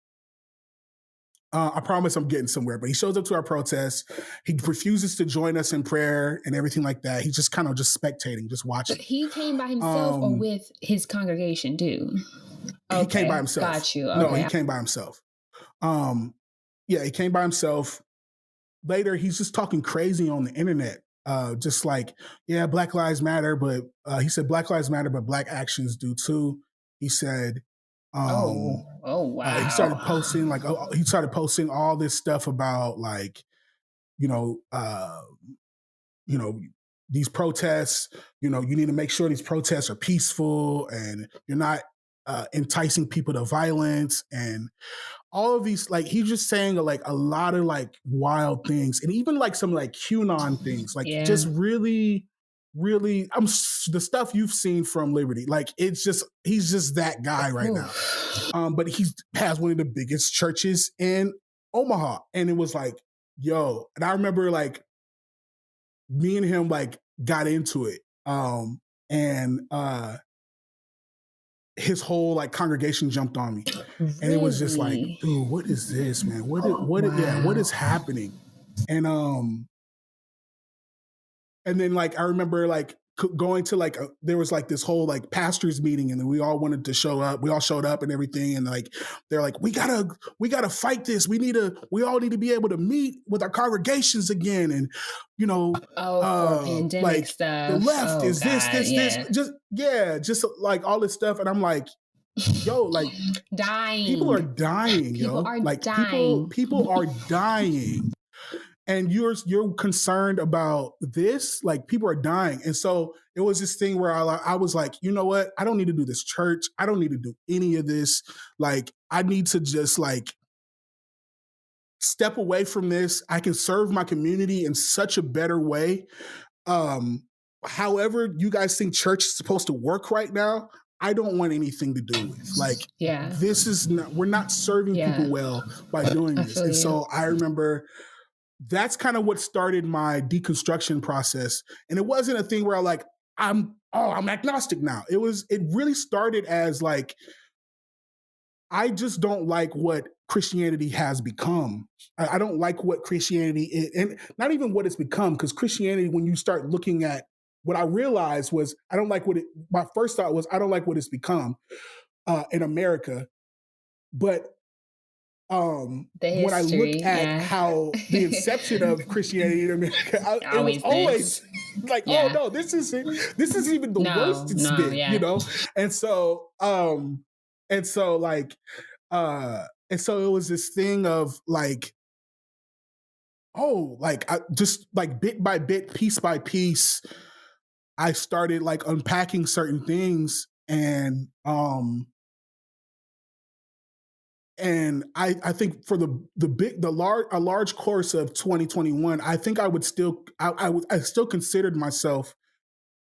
I promise I'm getting somewhere, but he shows up to our protest. He refuses to join us in prayer and everything like that. He's just kind of just spectating, just But watching. he came by himself or with his congregation too? He came by Okay, himself. got you. No, he Okay. came by himself. Um, yeah, he came by himself. Later, he's just talking crazy on the internet. Just like, yeah, Black Lives Matter, but he said Black Lives Matter, but Black actions do too. He said, Oh, he started wow. posting like he started posting all this stuff about like, you know, you know, these protests. You know, you need to make sure these protests are peaceful and you're not enticing people to violence and all of these, like he's just saying like a lot of like wild things and even like some like QAnon things, like just Yeah. really the stuff you've seen from Liberty. Like it's just he's just that guy right now. Oof. But he has one of the biggest churches in Omaha. And it was like, yo, and I remember like me and him like got into it. And his whole like congregation jumped on me. And it was just like, Really? dude, what is this, man? What is Wow. happening? And and then like I remember like going to like there was like this whole like pastors meeting and then we all wanted to show up. We all showed up and everything and like they're like we gotta fight this. We all need to be able to meet with our congregations again and you know Oh, for pandemic like the stuff. left Oh is God, this yeah. just like all this stuff and I'm like yo like people Dying. are dying, People yo. are Like dying. people are dying and you're concerned about this, like people are dying. And so it was this thing where I was like, you know what? I don't need to do this church. I don't need to do any of this. Like I need to just like step away from this. I can serve my community in such a better way. Um, However you guys think church is supposed to work right now, I don't want anything to do with. Like Yeah. this is not we're not serving Yeah. people well by doing I this. feel And you. so I remember that's kind of what started my deconstruction process. And it wasn't a thing where I'm agnostic now. It really started as like I just don't like what Christianity has become. I don't like what Christianity is, and not even what it's become, because Christianity, when you start looking at what I realized was I don't like what it my first thought was I don't like what it's become in America. But The when I look history, at yeah. how the inception of Christianity in America, it was Always this. always like, oh Yeah. no, this is even the worst No, it's no, been, you yeah. know? And so and so like and so it was this thing of like, oh, like I just like bit by bit, piece by piece, I started like unpacking certain things and I think for a large course of 2021, I think I would still I still considered myself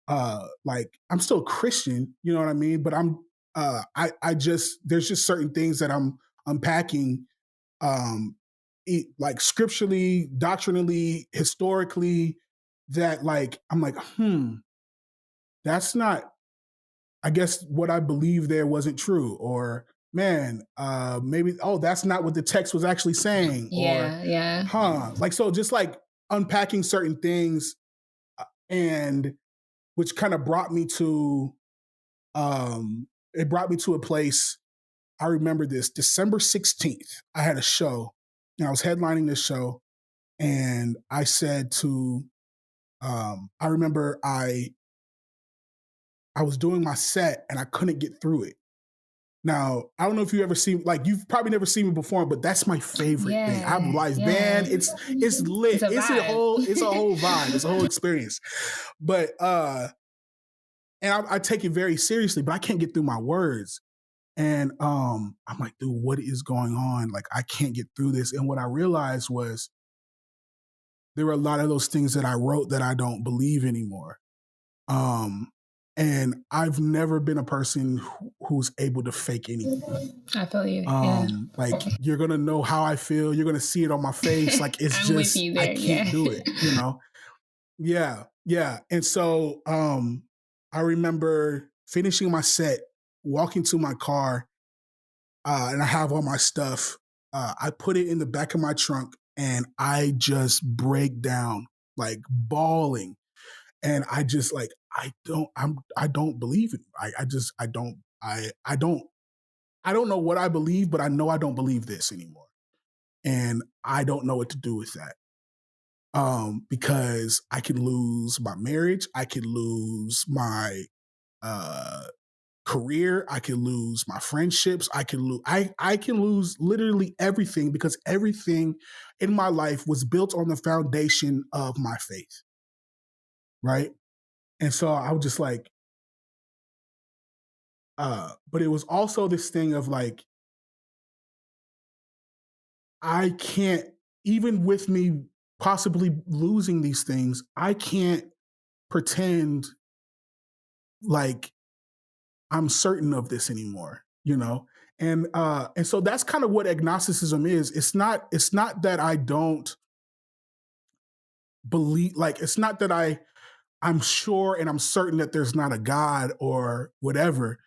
like I'm still Christian, you know what I mean? But I just there's just certain things that I'm unpacking um like scripturally, doctrinally, historically that like I'm like, that's not I guess what I believed there wasn't true, or man, maybe that's not what the text was actually saying, or Yeah, yeah. like so just like unpacking certain things, and which kind of brought me to it brought me to a place. I remember this December 16th. I had a show, and I was headlining this show, and I said to I remember I was doing my set and I couldn't get through it. Now, I don't know if you ever seen like you've probably never seen me perform, but that's my favorite thing. I have a Yeah, live yeah. band. It's It's lit. a vibe. It's a whole vibe. It's a whole experience. But and I take it very seriously, but I can't get through my words. And I'm like, dude, what is going on? Like I can't get through this. And what I realized was there were a lot of those things that I wrote that I don't believe anymore. Um, and I've never been a person who's able to fake anything. I feel you. Yeah. Like, you're gonna know how I feel. You're gonna see it on my face. Like, it's I'm with just, you I there. can't Yeah. do it, you know? Yeah, yeah. And so I remember finishing my set, walking to my car, and I have all my stuff. I put it in the back of my trunk and I just break down, like bawling. And I just like, I don't believe it. I just, I don't know what I believe, but I know I don't believe this anymore. And I don't know what to do with that. Because I can lose my marriage, I can lose my uh career, I can lose my friendships, I can lose literally everything, because everything in my life was built on the foundation of my faith, right? And so I was just like, but it was also this thing of like, I can't, even with me possibly losing these things, I can't pretend like I'm certain of this anymore, you know? And so that's kind of what agnosticism is. It's not that I don't believe, like, it's not that I'm sure and I'm certain that there's not a God or whatever.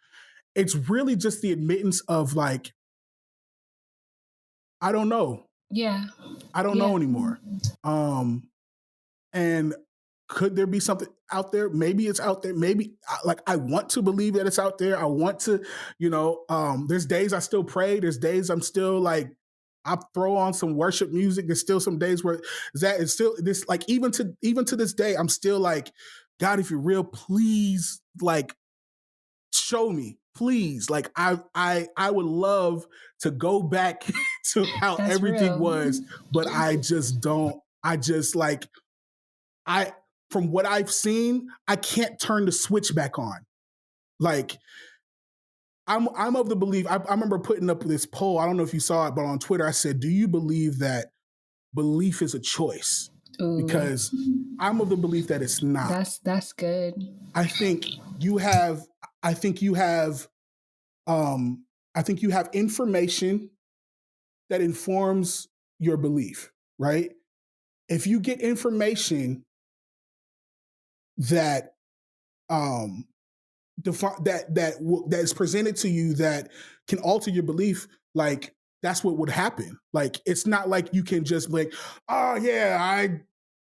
It's really just the admittance of like, I don't know. Yeah. I don't Yeah. know anymore. Um And could there be something out there? Maybe it's out there. Maybe like, I want to believe that it's out there. I want to, there's days I still pray. There's days I'm still like, I throw on some worship music. There's still some days where that is still this, like, even to this day, I'm still like, God, if you're real, please, like, show me, please. Like, I would love to go back to how That's everything real. was, but I just don't. I just like, I from what I've seen, I can't turn the switch back on. Like, I'm of the belief. I remember putting up this poll. I don't know if you saw it, but on Twitter, I said, "Do you believe that belief is a choice?" Ooh, Because I'm of the belief that it's not. that's good. I think you have. I think you have. I think you have information that informs your belief. Right? If you get information that um that is presented to you that can alter your belief, like, that's what would happen. Like, it's not like you can just like, oh yeah, I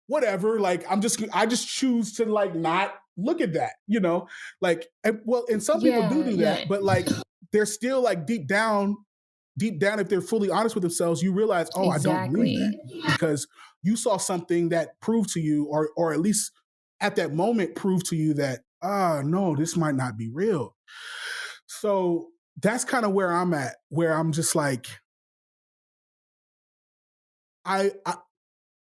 whatever, like, I just choose to like not look at that, like, and some people Yeah, do yeah. that, but like, they're still like, deep down, if they're fully honest with themselves, you realize, oh, I don't believe that, Exactly. because you saw something that proved to you, or at least at that moment proved to you that, no, this might not be real. So that's kind of where I'm at, where I'm just like, I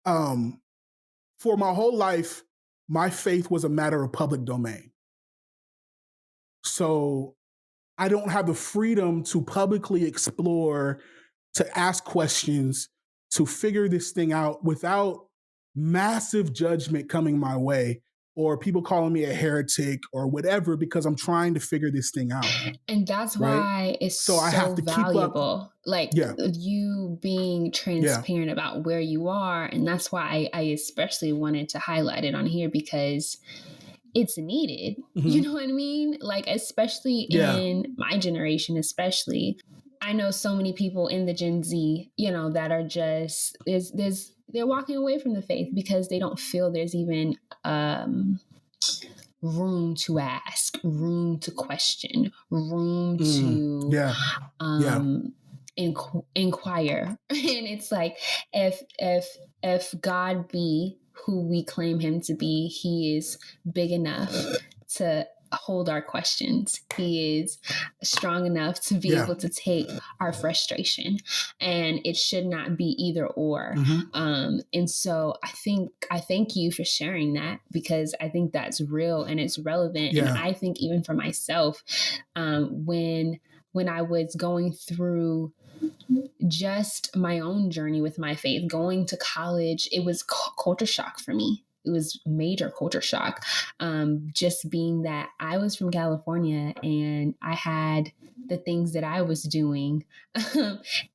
for my whole life, my faith was a matter of public domain. So I don't have the freedom to publicly explore, to ask questions, to figure this thing out without massive judgment coming my way, or people calling me a heretic or whatever, because I'm trying to figure this thing out. And that's Right. why it's So I have so to keep up. valuable. Like Yeah. you being Yeah. transparent about where you are. And that's why I especially wanted to highlight it on here, because it's needed. You Hmm. know what I mean? Like, especially Yeah. in my generation, especially. I know so many people in the Gen Z, that are just they're walking away from the faith because they don't feel there's even room to ask, room to question, room to Yeah. Yeah. um inquire. And it's like, if God be who we claim him to be, he is big enough to hold our questions. He is strong enough to be Yeah. able to take our frustration, and it should not be either or. Hmm. And so I thank you for sharing that, because I think that's real and it's relevant. And Yeah. I think even for myself, when when I was going through just my own journey with my faith, going to college, it was culture shock for me. It was major culture shock. Just being that I was from California and I had the things that I was doing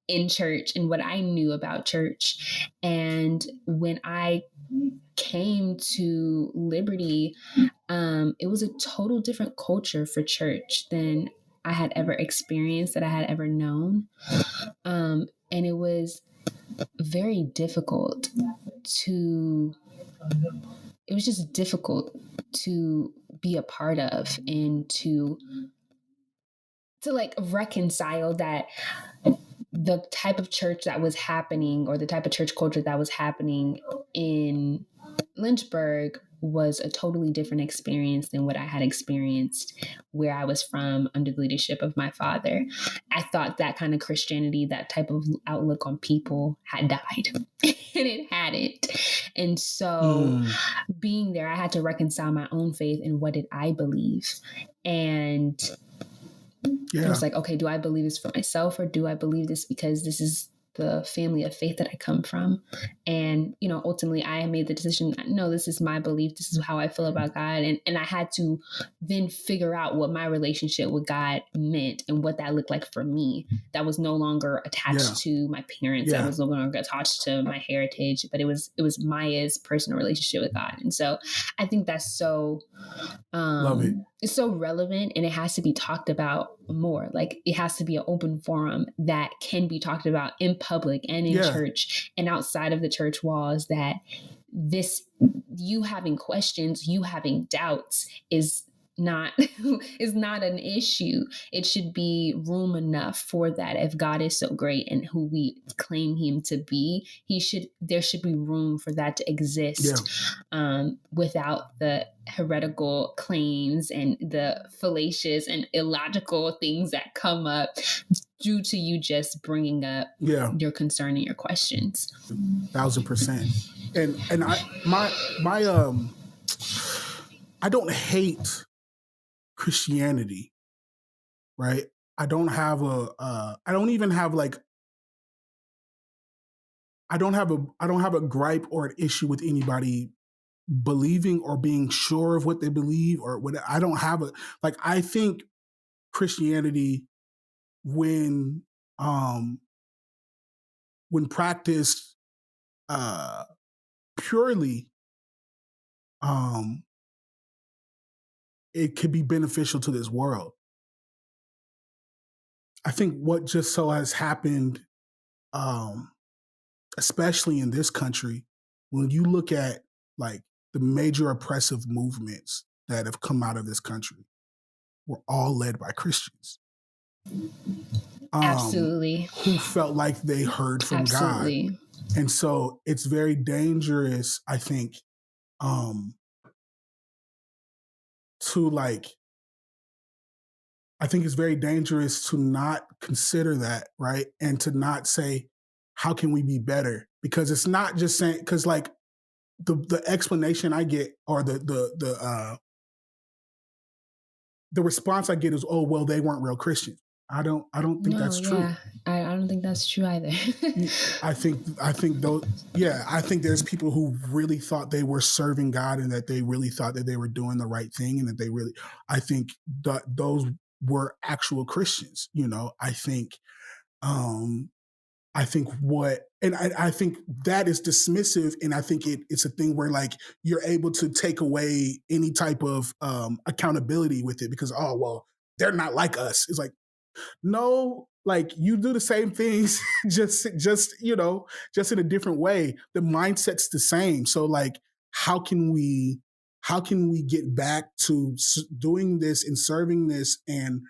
in church and what I knew about church. And when I came to Liberty, it was a total different culture for church than I had ever experienced, that I had ever known. And it was very difficult to, it was just difficult to be a part of and to like reconcile that the type of church that was happening, or the type of church culture that was happening in Lynchburg, was a totally different experience than what I had experienced where I was from under the leadership of my father. I thought that kind of Christianity, that type of outlook on people, had died, and it hadn't. And so being there, I had to reconcile my own faith and what did I believe. And I was like, okay, do I believe this for myself, or do I believe this because this is the family of faith that I come from? And, you know, ultimately I made the decision, no, this is my belief. This is how I feel about God. And I had to then figure out what my relationship with God meant and what that looked like for me. That was no longer attached to my parents. That was no longer attached to my heritage, but it was Maya's personal relationship with God. And so I think that's so, love it. It's so relevant, and it has to be talked about more. Like, it has to be an open forum that can be talked about in public and in church and outside of the church walls, that this, you having questions, you having doubts is not an issue. It should be room enough for that. If God is so great and who we claim him to be, there should be room for that to exist, without the heretical claims and the fallacious and illogical things that come up due to you just bringing up your concern and your questions. 1,000%. And I don't hate Christianity, right? I don't have I don't have a gripe or an issue with anybody believing or being sure of what they believe or what. I don't have I think Christianity, when practiced purely, it could be beneficial to this world. I think what just so has happened, especially in this country, when you look at like the major oppressive movements that have come out of this country, were all led by Christians. Absolutely. Who felt like they heard from God. And so it's very dangerous, I think, I think it's very dangerous to not consider that, right? And to not say, how can we be better? Because it's not just saying, because like the explanation I get, or the response I get is, oh, well, they weren't real Christians. I don't think that's true. I don't think that's true either. I think there's people who really thought they were serving God, and that they really thought that they were doing the right thing, and that I think that those were actual Christians. You know, I think I think that is dismissive, and I think it's a thing where like you're able to take away any type of accountability with it, because, oh, well, they're not like us. It's like, no, like you do the same things, just in a different way. The mindset's the same. So like, how can we get back to doing this and serving this and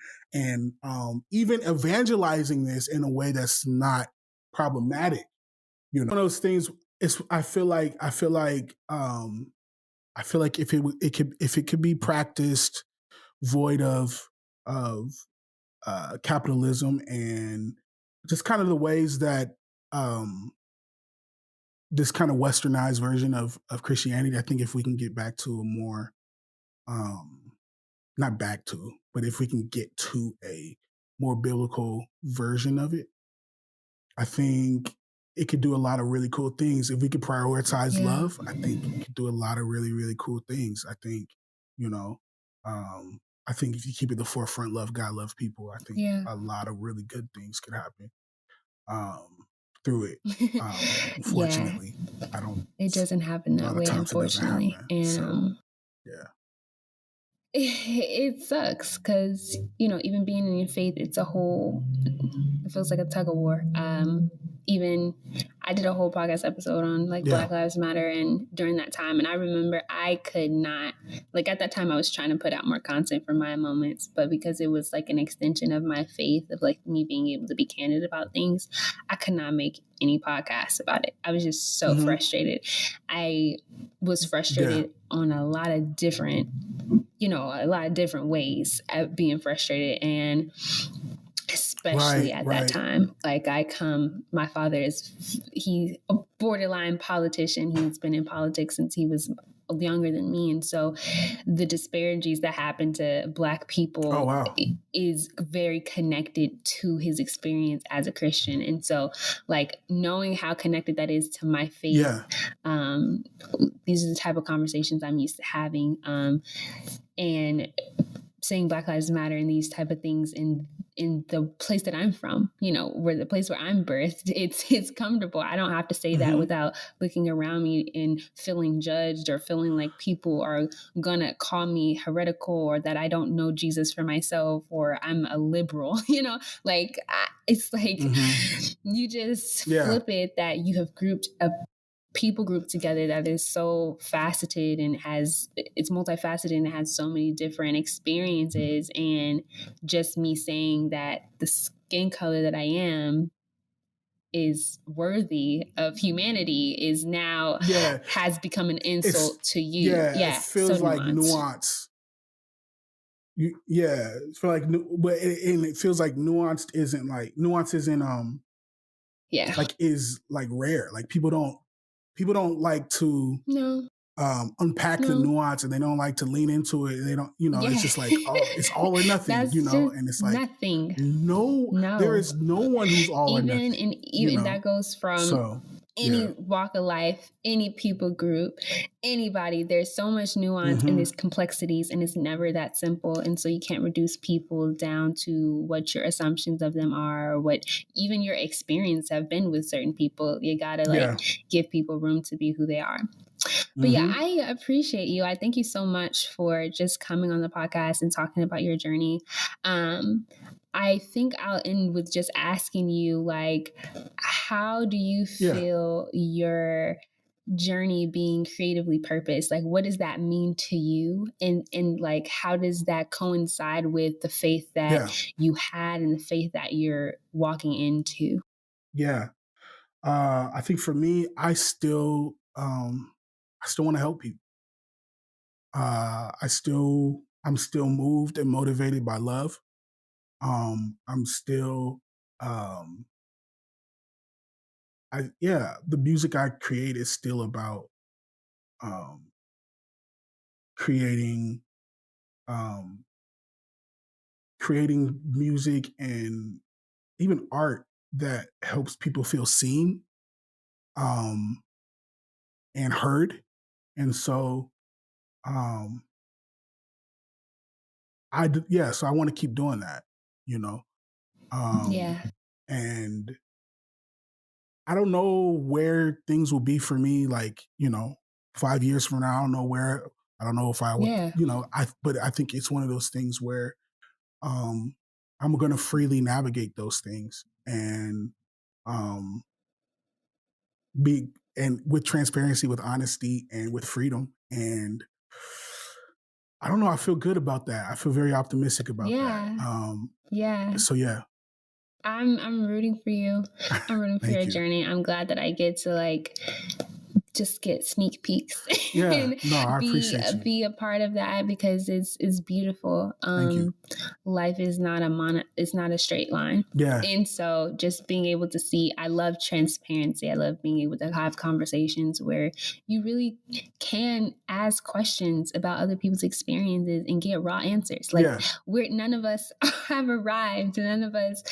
even evangelizing this in a way that's not problematic? You know, one of those things is, I feel like if it could be practiced void of capitalism and just kind of the ways that this kind of westernized version of Christianity, I think if we can get back to a more, not back to, but if we can get to a more biblical version of it. I think it could do a lot of really cool things. If we could prioritize love, I think it could do a lot of really, really cool things. I think, you know, I think if you keep it the forefront, love God, love people, I think a lot of really good things could happen through it. Yeah, Unfortunately, I don't. it doesn't happen A that lot of way, times it doesn't unfortunately. happen. And So yeah, it sucks because, even being in your faith, it feels like a tug of war. Even I did a whole podcast episode on like Black Lives Matter, and during that time, and I remember I could not, like at that time I was trying to put out more content for my moments, but because it was like an extension of my faith, of like me being able to be candid about things, I could not make any podcasts about it. I was just so frustrated. I was frustrated on a lot of different ways at being frustrated, and especially at that time. Like my father he's a borderline politician. He's been in politics since he was younger than me. And so the disparities that happen to Black people is very connected to his experience as a Christian. And so like knowing how connected that is to my faith, these are the type of conversations I'm used to having. And saying Black Lives Matter and these type of things in the place that I'm from, where the place where I'm birthed, it's comfortable. I don't have to say that without looking around me and feeling judged or feeling like people are gonna call me heretical or that I don't know Jesus for myself or I'm a liberal, it's like you just flip it that you have grouped a people group together that is so faceted and it's multifaceted and has so many different experiences. And just me saying that the skin color that I am is worthy of humanity is now has become an insult to you. It feels so like nuance. It's like, but it feels like nuance isn't like is like rare. Like people don't like to unpack the nuance, and they don't like to lean into it. And they don't, it's just like, it's all or nothing, and it's like nothing. No, there is no one who's all or nothing. Even that goes from any walk of life, any people group, anybody. There's so much nuance and there's complexities, and it's never that simple. And so you can't reduce people down to what your assumptions of them are, or what even your experience have been with certain people. You gotta give people room to be who they are. But I appreciate you. I thank you so much for just coming on the podcast and talking about your journey. I think I'll end with just asking you, like, how do you feel your journey being creatively purposed? Like, what does that mean to you? And like, how does that coincide with the faith that you had and the faith that you're walking into? I think for me, I still want to help people. I'm still moved and motivated by love. I'm still, the music I create is still about, creating, creating music and even art that helps people feel seen, and heard. And so, so I want to keep doing that, and I don't know where things will be for me, like, 5 years from now. I don't know if I would, but I think it's one of those things where, I'm going to freely navigate those things and, and with transparency, with honesty, and with freedom. And I don't know. I feel good about that. I feel very optimistic about that. So I'm rooting for you. I'm rooting for your journey. I'm glad that I get to just get sneak peeks Yeah. and No, I appreciate you. be a part of that, because it's beautiful. Thank you. Life is not it's not a straight line. Yeah. And so just being able to see, I love transparency. I love being able to have conversations where you really can ask questions about other people's experiences and get raw answers. Like, none of us have arrived. None of us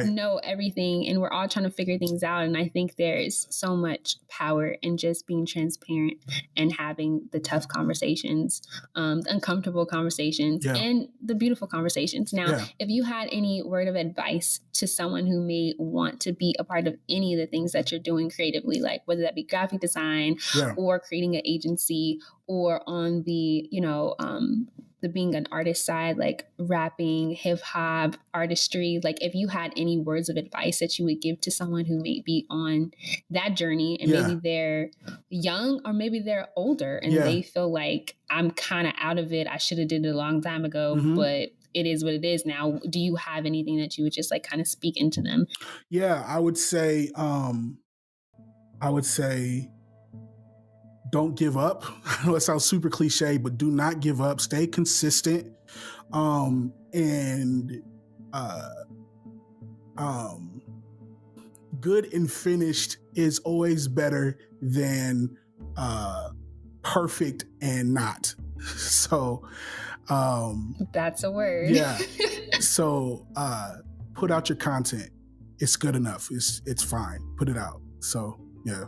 know everything, and we're all trying to figure things out. And I think there's so much power in just being transparent and having the tough conversations, the uncomfortable conversations, and the beautiful conversations. Now, if you had any word of advice to someone who may want to be a part of any of the things that you're doing creatively, like whether that be graphic design or creating an agency, or on the, the being an artist side, like rapping, hip hop, artistry, like if you had any words of advice that you would give to someone who may be on that journey, and maybe they're young or maybe they're older and they feel like, I'm kind of out of it, I should have did it a long time ago, but it is what it is now. Do you have anything that you would just like kind of speak into them? Yeah, I would say, don't give up. I know it sounds super cliche, but do not give up. Stay consistent. Good and finished is always better than perfect and not. So that's a word. Yeah. So put out your content. It's good enough. It's fine. Put it out. So yeah.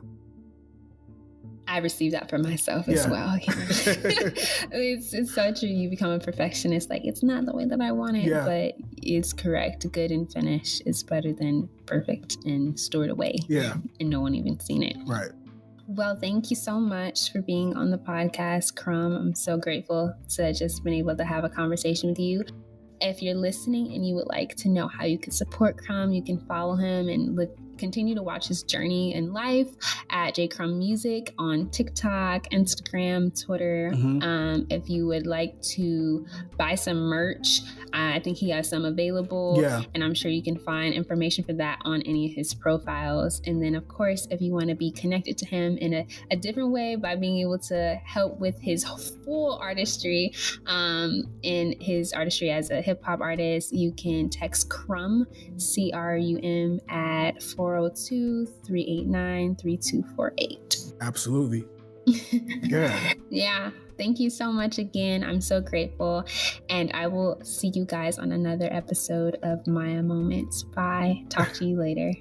I received that for myself as well. It's so true. You become a perfectionist. Like, it's not the way that I want it, but it's correct. Good and finished is better than perfect and stored away. Yeah. And no one even seen it. Right. Well, thank you so much for being on the podcast, Crum. I'm so grateful to just been able to have a conversation with you. If you're listening and you would like to know how you can support Crum, you can follow him and continue to watch his journey in life at Crum Music on TikTok, Instagram, Twitter. If you would like to buy some merch, I think he has some available. And I'm sure you can find information for that on any of his profiles. And then, of course, if you want to be connected to him in a different way by being able to help with his full artistry, in his artistry as a hip hop artist, you can text Crum, CRUM, at 402-389-3248. Absolutely. Yeah. Thank you so much again. I'm so grateful. And I will see you guys on another episode of Maya Moments. Bye. Talk to you later.